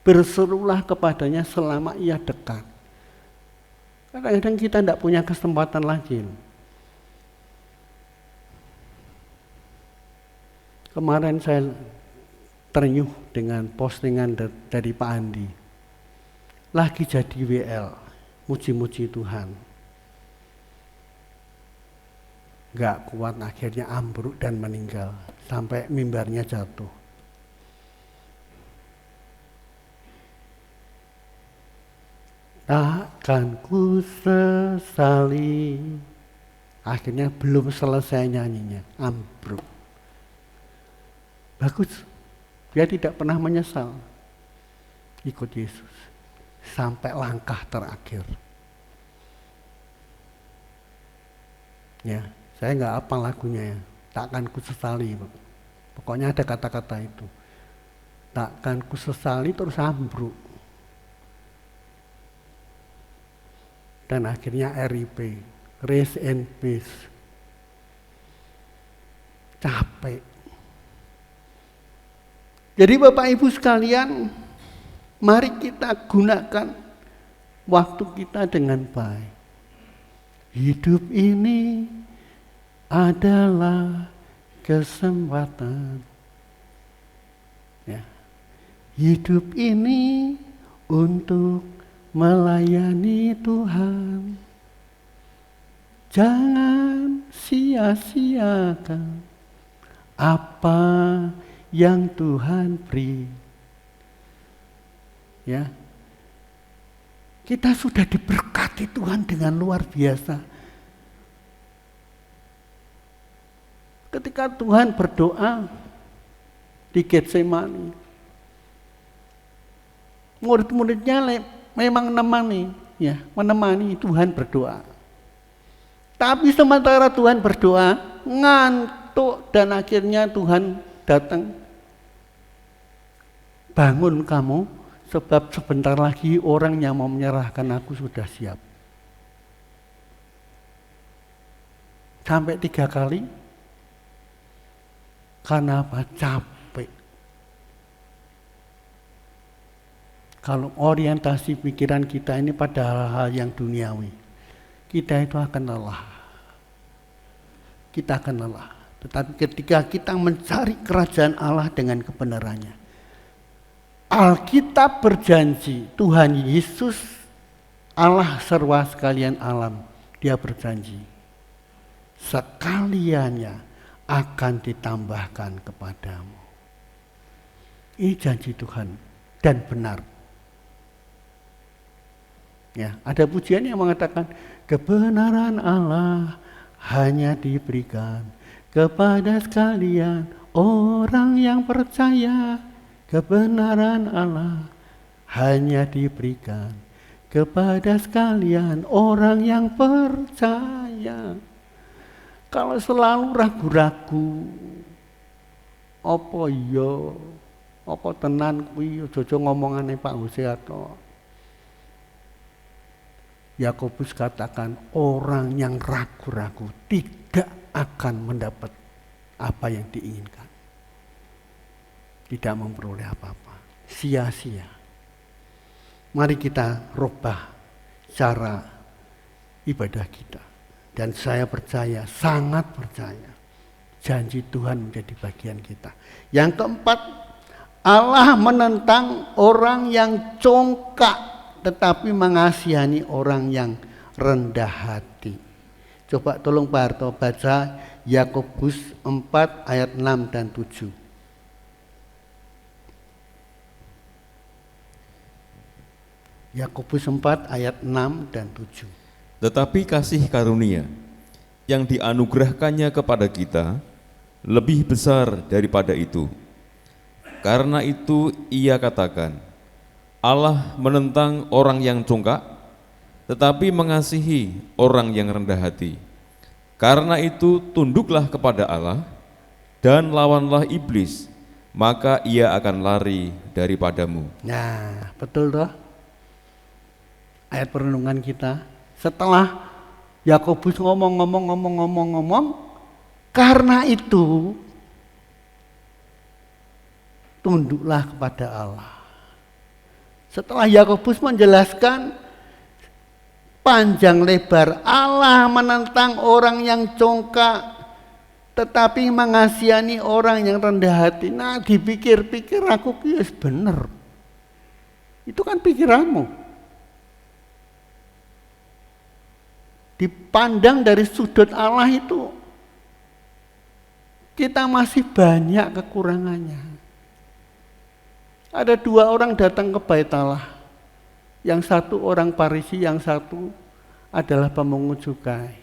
Berserulah kepadanya selama ia dekat. Kadang-kadang kita enggak punya kesempatan lagi. Kemarin saya terenyuh dengan postingan dari Pak Andi. Lagi jadi WL, muji-muji Tuhan. Gak kuat akhirnya ambruk dan meninggal. Sampai mimbarnya jatuh. Takkan ku sesali. Akhirnya belum selesai nyanyinya, ambruk. Bagus, dia tidak pernah menyesal ikut Yesus sampai langkah terakhir. Ya, saya nggak hafal lagunya ya. Takkan ku sesali, pokoknya ada kata-kata itu. Takkan ku sesali terus ambruk. Dan akhirnya RIP, Rest in Peace. Capek. Jadi Bapak Ibu sekalian, mari kita gunakan waktu kita dengan baik. Hidup ini adalah kesempatan. Ya. Hidup ini untuk melayani Tuhan. Jangan sia-siakan apa yang Tuhan beri. Ya. Kita sudah diberkati Tuhan dengan luar biasa. Ketika Tuhan berdoa di Getsemani, murid-muridnya memang menemani Tuhan berdoa. Tapi sementara Tuhan berdoa, ngantuk dan akhirnya Tuhan datang. Bangun kamu, sebab sebentar lagi orang yang mau menyerahkan aku sudah siap. Sampai 3 kali. Karena apa? Capek. Kalau orientasi pikiran kita ini pada hal-hal yang duniawi, kita itu akan lelah. Kita akan lelah. Tetapi ketika kita mencari kerajaan Allah dengan kebenarannya, Alkitab berjanji, Tuhan Yesus, Allah serwa sekalian alam, Dia berjanji, sekaliannya akan ditambahkan kepadamu. Ini janji Tuhan dan benar. Ya, ada pujian yang mengatakan kebenaran Allah hanya diberikan kepada sekalian orang yang percaya. Kebenaran Allah hanya diberikan kepada sekalian orang yang percaya. Kalau selalu ragu-ragu, apa yo Apa tenan kuwi aja ngomongane Pak Hosea tok. Yakobus katakan orang yang ragu-ragu tidak akan mendapat apa yang diinginkan. Tidak memperoleh apa-apa. Sia-sia. Mari kita rubah cara ibadah kita. Dan saya percaya, sangat percaya, janji Tuhan menjadi bagian kita. Yang keempat, Allah menentang orang yang congkak tetapi mengasihani orang yang rendah hati. Coba tolong Pak Harto baca Yakobus 4 ayat 6 dan 7. Yakobus 4 ayat 6 dan 7. Tetapi kasih karunia yang dianugerahkannya kepada kita lebih besar daripada itu. Karena itu ia katakan, Allah menentang orang yang congkak, tetapi mengasihi orang yang rendah hati. Karena itu tunduklah kepada Allah dan lawanlah iblis, maka ia akan lari daripadamu. Nah, betul toh? Ayat perenungan kita. Setelah Yakobus ngomong, karena itu tunduklah kepada Allah. Setelah Yakobus menjelaskan panjang lebar, Allah menentang orang yang congkak tetapi mengasihani orang yang rendah hati. Nah, dipikir-pikir aku kies bener. Itu kan pikiranmu. Dipandang dari sudut Allah itu kita masih banyak kekurangannya. Ada dua orang datang ke bait Allah. Yang satu orang Farisi, yang satu adalah pemungut cukai.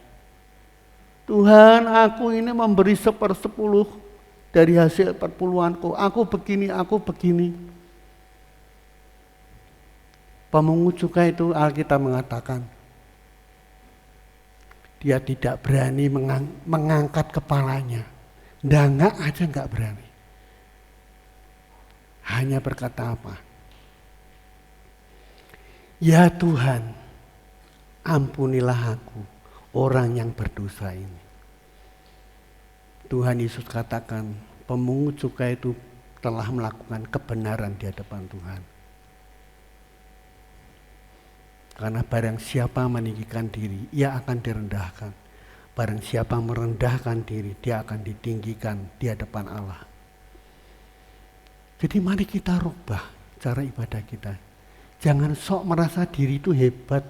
Tuhan, aku ini memberi 1/10 dari hasil perpuluhanku. Aku begini. Pemungut cukai itu Alkitab mengatakan, dia tidak berani mengangkat kepalanya. Dangak aja enggak berani. Hanya berkata apa? Ya Tuhan, ampunilah aku, orang yang berdosa ini. Tuhan Yesus katakan, pemungut cukai itu telah melakukan kebenaran di hadapan Tuhan. Karena barang siapa meninggikan diri, ia akan direndahkan. Barang siapa merendahkan diri, dia akan ditinggikan di hadapan Allah. Jadi mari kita rubah cara ibadah kita. Jangan sok merasa diri itu hebat,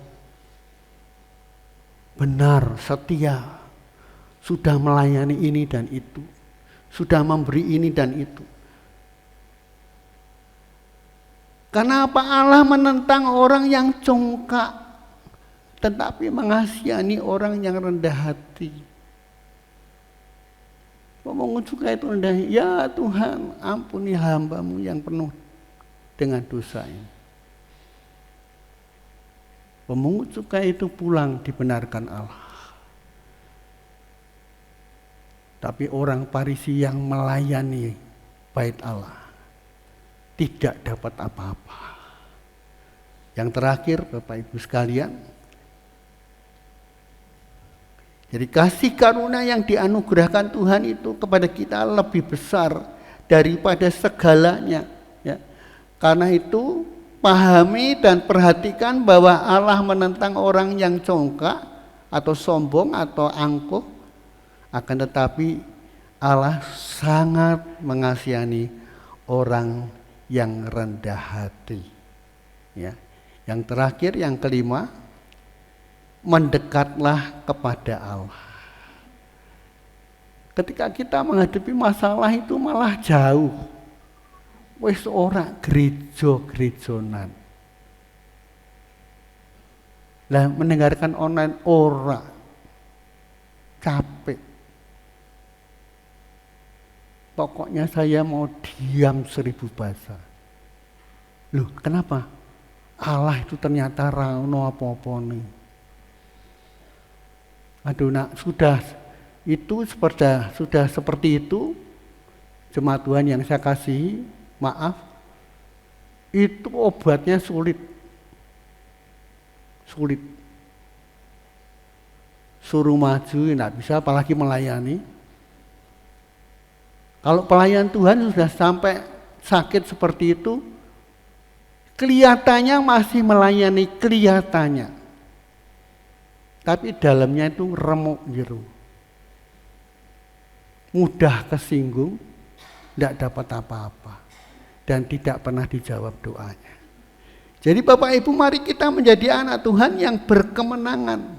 benar, setia, sudah melayani ini dan itu, sudah memberi ini dan itu. Karena apa? Allah menentang orang yang congkak, tetapi mengasihani orang yang rendah hati. Pemungut cukai itu rendah, ya Tuhan, ampuni hamba-Mu yang penuh dengan dosa ini. Pemungut cukai itu pulang dibenarkan Allah. Tapi orang Farisi yang melayani bait Allah tidak dapat apa-apa. Yang terakhir, Bapak Ibu sekalian, jadi kasih karunia yang dianugerahkan Tuhan itu kepada kita lebih besar daripada segalanya. Ya. Karena itu pahami dan perhatikan bahwa Allah menentang orang yang congkak atau sombong atau angkuh, akan tetapi Allah sangat mengasihani orang yang rendah hati. Ya. Yang terakhir, yang kelima, mendekatlah kepada Allah. Ketika kita menghadapi masalah itu malah jauh. Wis ora gereja-gerejonan. Lah mendengarkan online ora. Capek. Pokoknya saya mau diam 1000 bahasa. Loh, kenapa? Allah itu ternyata ra ono apa-apa nih. Aduh nak, sudah seperti itu, jemaat Tuhan yang saya kasihi, maaf, itu obatnya sulit. Suruh maju tidak bisa, apalagi melayani. Kalau pelayan Tuhan sudah sampai sakit seperti itu, kelihatannya masih melayani, kelihatannya. Tapi dalamnya itu remuk jeru. Mudah kesinggung, tidak dapat apa-apa. Dan tidak pernah dijawab doanya. Jadi Bapak Ibu, mari kita menjadi anak Tuhan yang berkemenangan.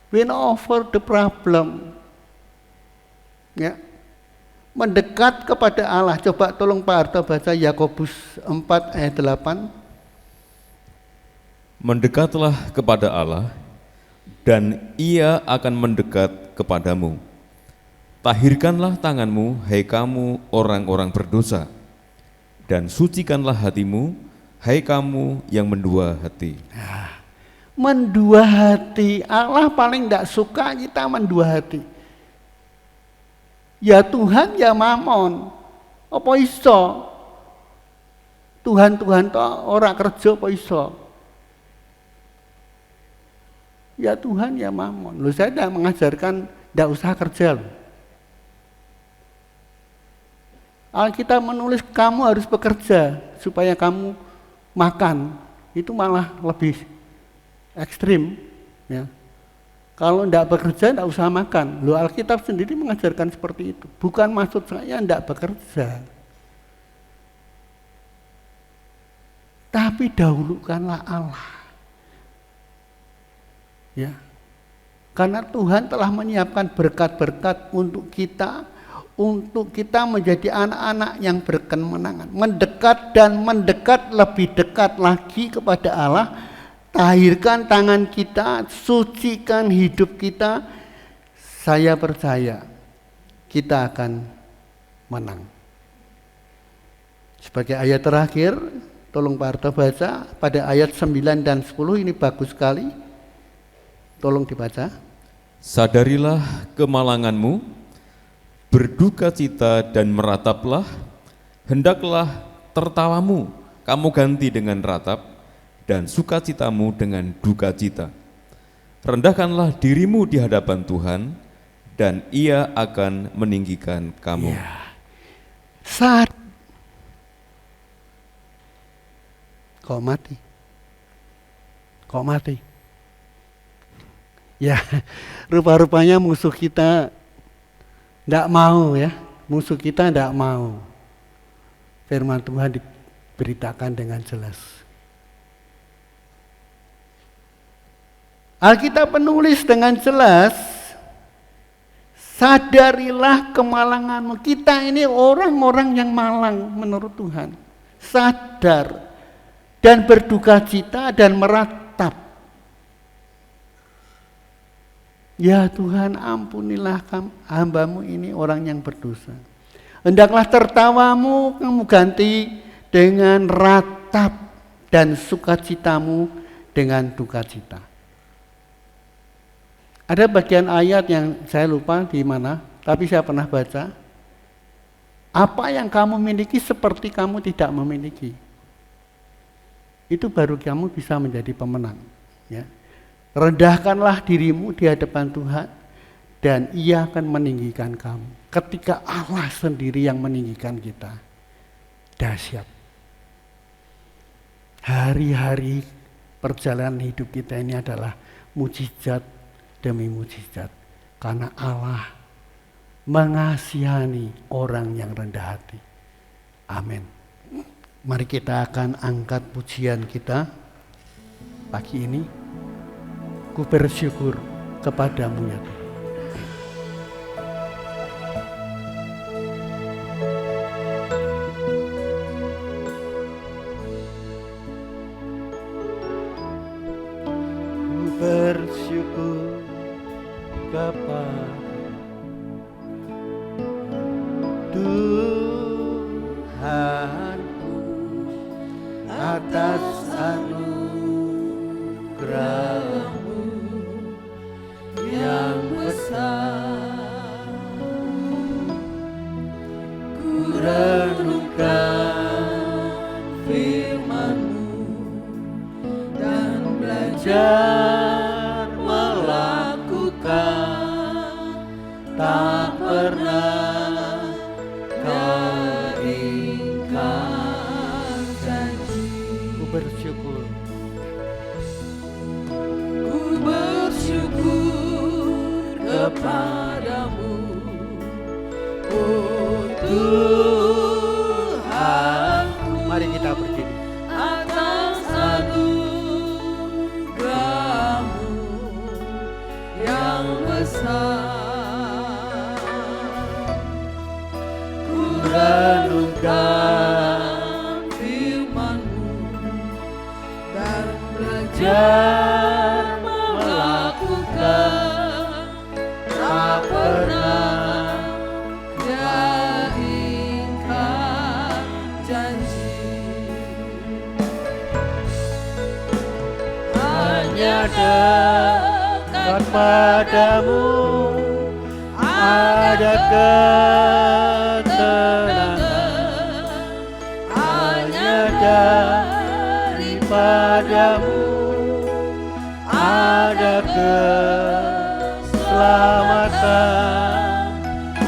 Win over the problem. Ya. Mendekat kepada Allah. Coba tolong Pak Harto baca Yakobus 4 ayat 8. Mendekatlah kepada Allah, dan Ia akan mendekat kepadamu. Tahirkanlah tanganmu, hai kamu orang-orang berdosa, dan sucikanlah hatimu, hai kamu yang mendua hati. Mendua hati, Allah paling tidak suka kita mendua hati. Ya Tuhan, ya Mamon, apa iso? Tuhan toh ora kerja apa iso? Ya Tuhan, ya Mamon. Loh, saya tidak mengajarkan tidak usah kerja loh. Alkitab menulis kamu harus bekerja supaya kamu makan. Itu malah lebih ekstrim, ya. Kalau tidak bekerja tidak usah makan. Loh, Alkitab sendiri mengajarkan seperti itu. Bukan maksud saya tidak bekerja, tapi dahulukanlah Allah, ya. Karena Tuhan telah menyiapkan berkat-berkat untuk kita menjadi anak-anak yang berkemenangan, mendekat dan mendekat lebih dekat lagi kepada Allah. Tahirkan tangan kita, sucikan hidup kita. Saya percaya kita akan menang. Sebagai ayat terakhir, tolong Pak Harto baca pada ayat 9 dan 10, ini bagus sekali. Tolong dibaca. Sadarilah kemalanganmu, berduka cita dan merataplah, hendaklah tertawamu kamu ganti dengan ratap, dan sukacitamu dengan duka cita. Rendahkanlah dirimu di hadapan Tuhan, dan Ia akan meninggikan kamu. Ya. Saat kau mati, ya, rupa-rupanya musuh kita tidak mau, ya. Musuh kita tidak mau. Firman Tuhan diberitakan dengan jelas. Alkitab penulis dengan jelas, sadarilah kemalanganmu. Kita ini orang-orang yang malang menurut Tuhan. Sadar dan berduka cita dan meratap. Ya Tuhan, ampunilah hamba-Mu ini orang yang berdosa. Hendaklah tertawamu kamu ganti dengan ratap, dan sukacitamu dengan duka cita. Ada bagian ayat yang saya lupa di mana, tapi saya pernah baca. Apa yang kamu miliki seperti kamu tidak memiliki. Itu baru kamu bisa menjadi pemenang. Ya. Rendahkanlah dirimu di hadapan Tuhan, dan Ia akan meninggikan kamu. Ketika Allah sendiri yang meninggikan kita, dahsyat. Hari-hari perjalanan hidup kita ini adalah mujizat demi mujizat, karena Allah mengasihani orang yang rendah hati. Amin. Mari kita akan angkat pujian kita pagi ini. Ku bersyukur kepadamu ya Tuhan. Ku bersyukur kepada Tuhanku atas anugerah-Mu yang besar. Ku renungkan belajar melakukan, tak pernah kau ingkar janji. Ku bersyukur, Ku bersyukur kepadamu, oh Tuhanku, mari kita berdiri. atas anugerah-Mu yang besar. Ku renungkan firman-Mu dan belajar melakukan, tak pernah Dia ingkar janji. Hanya dekat padamu ada ketenangan, hanya daripadamu ada keselamatan.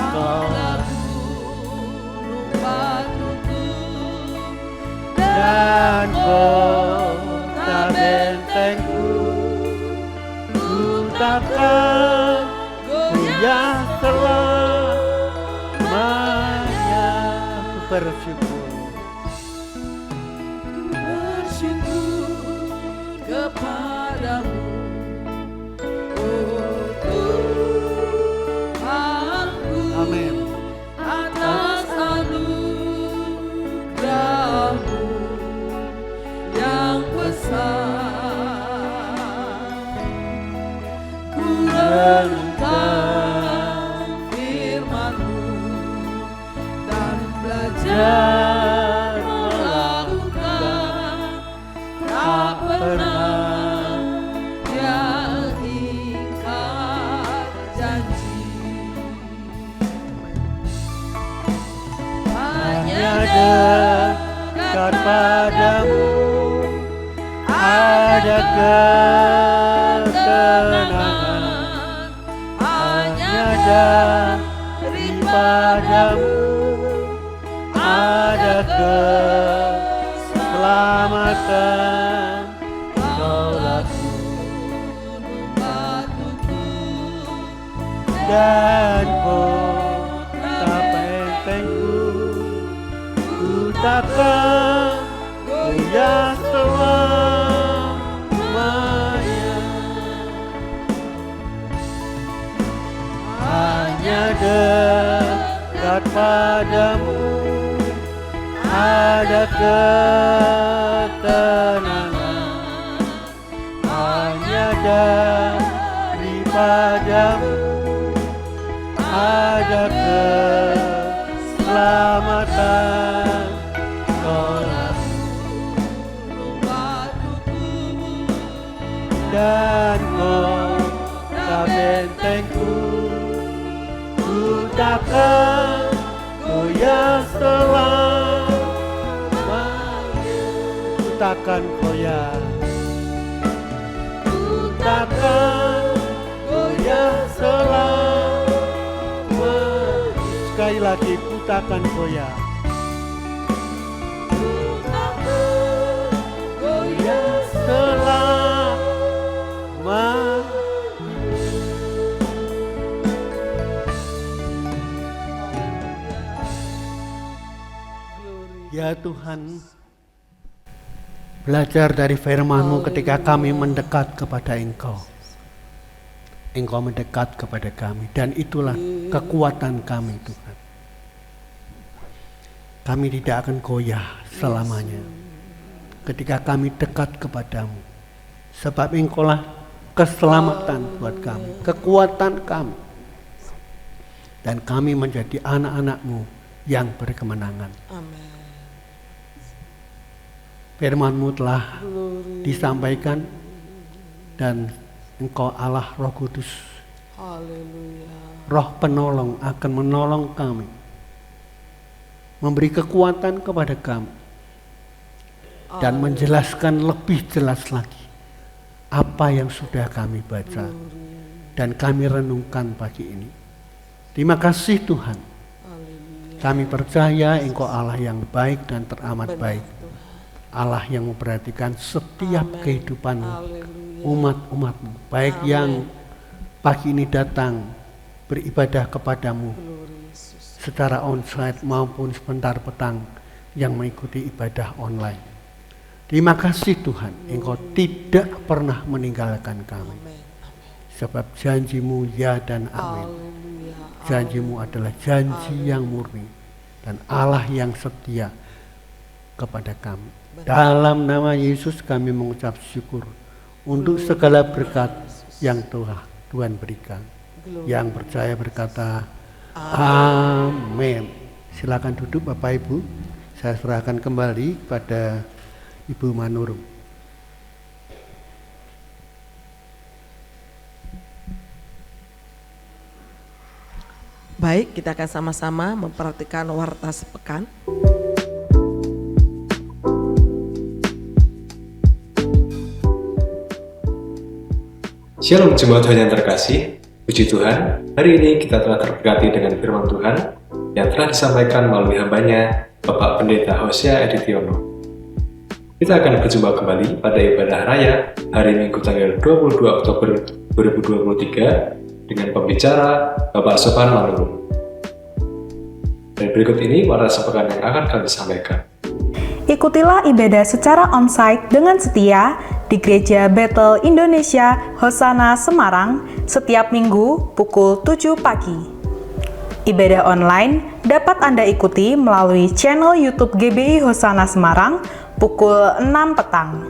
Kaulah gunung batuku dan kota bentengku, ku takkan goyah selamanya. Ku bersyukur, ku bersyukur kepadamu, oh Tuhanku, Amin. atas anugerah-Mu yang besar. Ku renungkan firman-Mu dan belajar melakukan, tak pernah Dia ingkar janji. Hanya dekat padamu ada ketenangan, hanya daripadamu ada keselamatan. Kaulah gunung batuku dan kota bentengku, ku takkan goyah selamanya. Hanya dekat padamu ada ketenangan, hanya daripadamu ada keselamatan. Kaulah gunung batuku dan kota bentengku, ku takkan goyah selamanya. Ku takkan goyah, ku takkan goyah selamanya. Sekali lagi, ku takkan goyah, ku takkan goyah selamanya. Ya Tuhan, belajar dari firman-Mu ketika kami mendekat kepada Engkau. Engkau mendekat kepada kami, dan itulah kekuatan kami, Tuhan. Kami tidak akan goyah selamanya ketika kami dekat kepadamu, sebab Engkaulah keselamatan buat kami, kekuatan kami, dan kami menjadi anak-anak-Mu yang berkemenangan. Amin. Firman-Mu telah disampaikan, dan Engkau Allah Roh Kudus, Haleluya. Roh penolong akan menolong kami, memberi kekuatan kepada kami, dan menjelaskan lebih jelas lagi apa yang sudah kami baca dan kami renungkan pagi ini. Terima kasih Tuhan. Kami percaya Engkau Allah yang baik dan teramat baik. Allah yang memperhatikan setiap kehidupanmu, umat-umatmu, baik yang pagi ini datang beribadah kepadamu secara onsite maupun sebentar petang yang mengikuti ibadah online. Terima kasih Tuhan, Engkau tidak pernah meninggalkan kami. Sebab janjimu ya dan amin. Janjimu adalah janji yang murni dan Allah yang setia kepada kami. Dalam nama Yesus kami mengucap syukur untuk segala berkat yang Tuhan berikan. Yang percaya berkata amin. Silakan duduk Bapak Ibu. Saya serahkan kembali kepada Ibu Manurung. Baik, kita akan sama-sama memperhatikan warta sepekan. Shalom jemaat Tuhan yang terkasih, puji Tuhan, hari ini kita telah terberkati dengan firman Tuhan yang telah disampaikan melalui hambanya Bapak Pendeta Hosea Editiono. Kita akan berjumpa kembali pada ibadah raya hari Minggu tanggal 22 Oktober 2023 dengan pembicara Bapak Sofan Manurung. Dan berikut ini warta sepekan yang akan kami sampaikan. Ikutilah ibadah secara onsite dengan setia di Gereja Bethel Indonesia Hosana Semarang setiap minggu pukul 7 pagi. Ibadah online dapat Anda ikuti melalui channel YouTube GBI Hosana Semarang pukul 6 petang.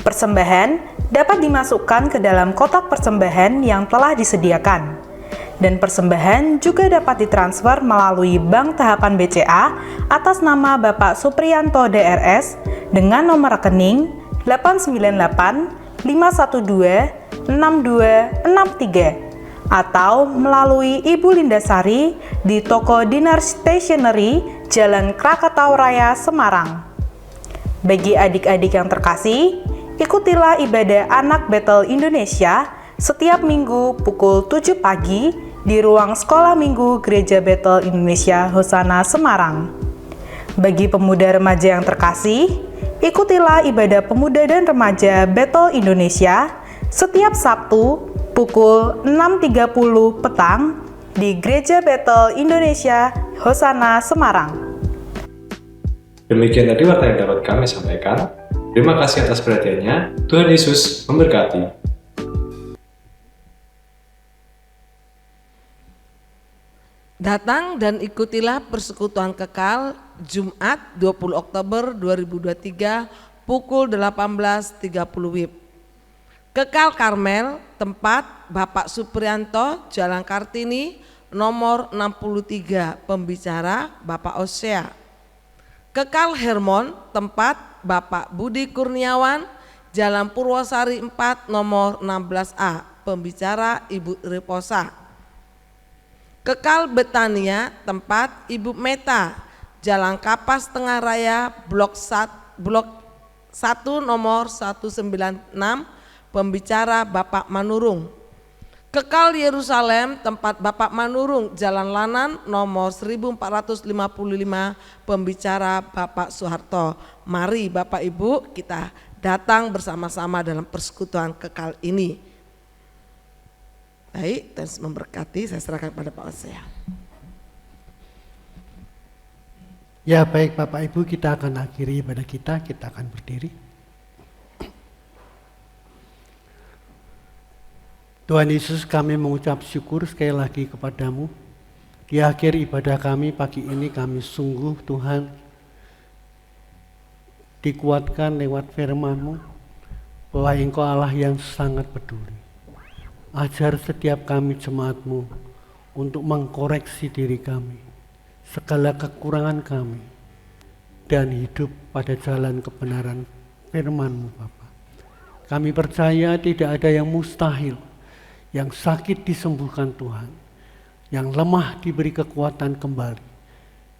Persembahan dapat dimasukkan ke dalam kotak persembahan yang telah disediakan. Dan persembahan juga dapat ditransfer melalui Bank Tahapan BCA atas nama Bapak Supriyanto DRS dengan nomor rekening 898 512 6263 atau melalui Ibu Lindasari di Toko Dinar Stationery, Jalan Krakatau Raya, Semarang. Bagi adik-adik yang terkasih, ikutilah ibadah anak Bethel Indonesia setiap minggu pukul 7 pagi di ruang sekolah minggu Gereja Bethel Indonesia Hosana Semarang. Bagi pemuda remaja yang terkasih, ikutilah ibadah pemuda dan remaja Bethel Indonesia setiap Sabtu pukul 6.30 petang di Gereja Bethel Indonesia Hosana Semarang. Demikian tadi warta yang dapat kami sampaikan. Terima kasih atas perhatiannya. Tuhan Yesus memberkati. Datang dan ikutilah persekutuan kekal Jumat 20 Oktober 2023 pukul 18.30 WIB. Kekal Karmel, tempat Bapak Supriyanto, Jalan Kartini, nomor 63, pembicara Bapak Hosea. Kekal Hermon, tempat Bapak Budi Kurniawan, Jalan Purwosari 4, nomor 16A, pembicara Ibu Reposa. Kekal Betania, tempat Ibu Meta, Jalan Kapas Tengah Raya, Blok 1 nomor 196, pembicara Bapak Manurung. Kekal Yerusalem, tempat Bapak Manurung, Jalan Lanan nomor 1455, pembicara Bapak Soeharto. Mari Bapak Ibu kita datang bersama-sama dalam persekutuan kekal ini. Baik, dan memberkati, saya serahkan pada Pak Hosea. Ya baik Bapak Ibu, kita akan akhiri ibadah kita akan berdiri. Tuhan Yesus, kami mengucap syukur sekali lagi kepadamu. Di akhir ibadah kami pagi ini kami sungguh Tuhan dikuatkan lewat firman-Mu bahwa Engkau Allah yang sangat peduli. Ajar setiap kami jemaat-Mu untuk mengkoreksi diri kami, segala kekurangan kami, dan hidup pada jalan kebenaran firman-Mu Bapa. Kami percaya tidak ada yang mustahil, yang sakit disembuhkan Tuhan, yang lemah diberi kekuatan kembali,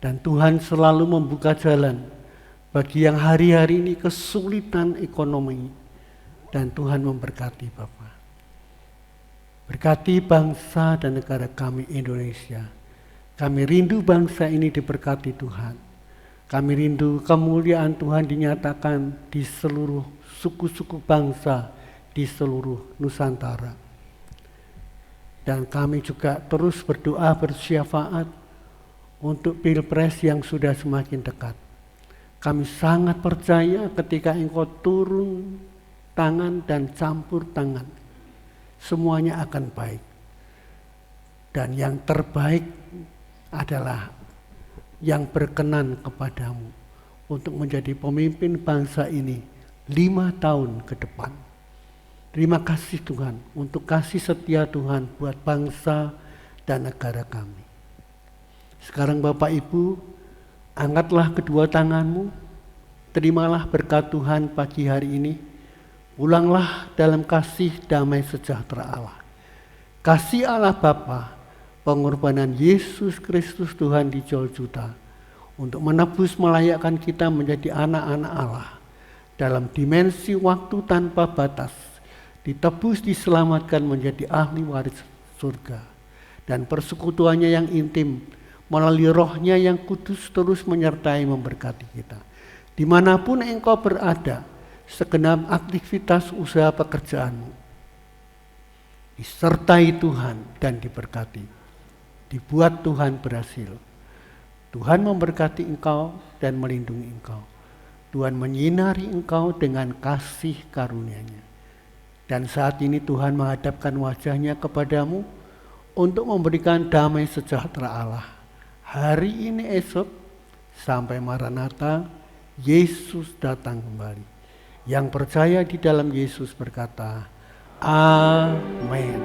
dan Tuhan selalu membuka jalan bagi yang hari-hari ini kesulitan ekonomi, dan Tuhan memberkati Bapak. Berkati bangsa dan negara kami Indonesia. Kami rindu bangsa ini diberkati Tuhan. Kami rindu kemuliaan Tuhan dinyatakan di seluruh suku-suku bangsa di seluruh Nusantara. Dan kami juga terus berdoa bersyafaat untuk Pilpres yang sudah semakin dekat. Kami sangat percaya ketika Engkau turun tangan dan campur tangan, semuanya akan baik. Dan yang terbaik adalah yang berkenan kepadamu untuk menjadi pemimpin bangsa ini 5 tahun ke depan. Terima kasih Tuhan untuk kasih setia Tuhan buat bangsa dan negara kami. Sekarang Bapak Ibu, angkatlah kedua tanganmu, terimalah berkat Tuhan pagi hari ini. Pulanglah dalam kasih damai sejahtera Allah. Kasih Allah Bapa, pengorbanan Yesus Kristus Tuhan di Golgota untuk menebus melayakkan kita menjadi anak-anak Allah dalam dimensi waktu tanpa batas, ditebus diselamatkan menjadi ahli waris surga, dan persekutuannya yang intim melalui rohnya yang kudus terus menyertai memberkati kita. Dimanapun engkau berada, segenap aktivitas usaha pekerjaanmu disertai Tuhan dan diberkati, dibuat Tuhan berhasil. Tuhan memberkati engkau dan melindungi engkau. Tuhan menyinari engkau dengan kasih karunia-Nya. Dan saat ini Tuhan menghadapkan wajahnya kepadamu untuk memberikan damai sejahtera Allah. Hari ini esok sampai Maranatha, Yesus datang kembali. Yang percaya di dalam Yesus berkata, Amin.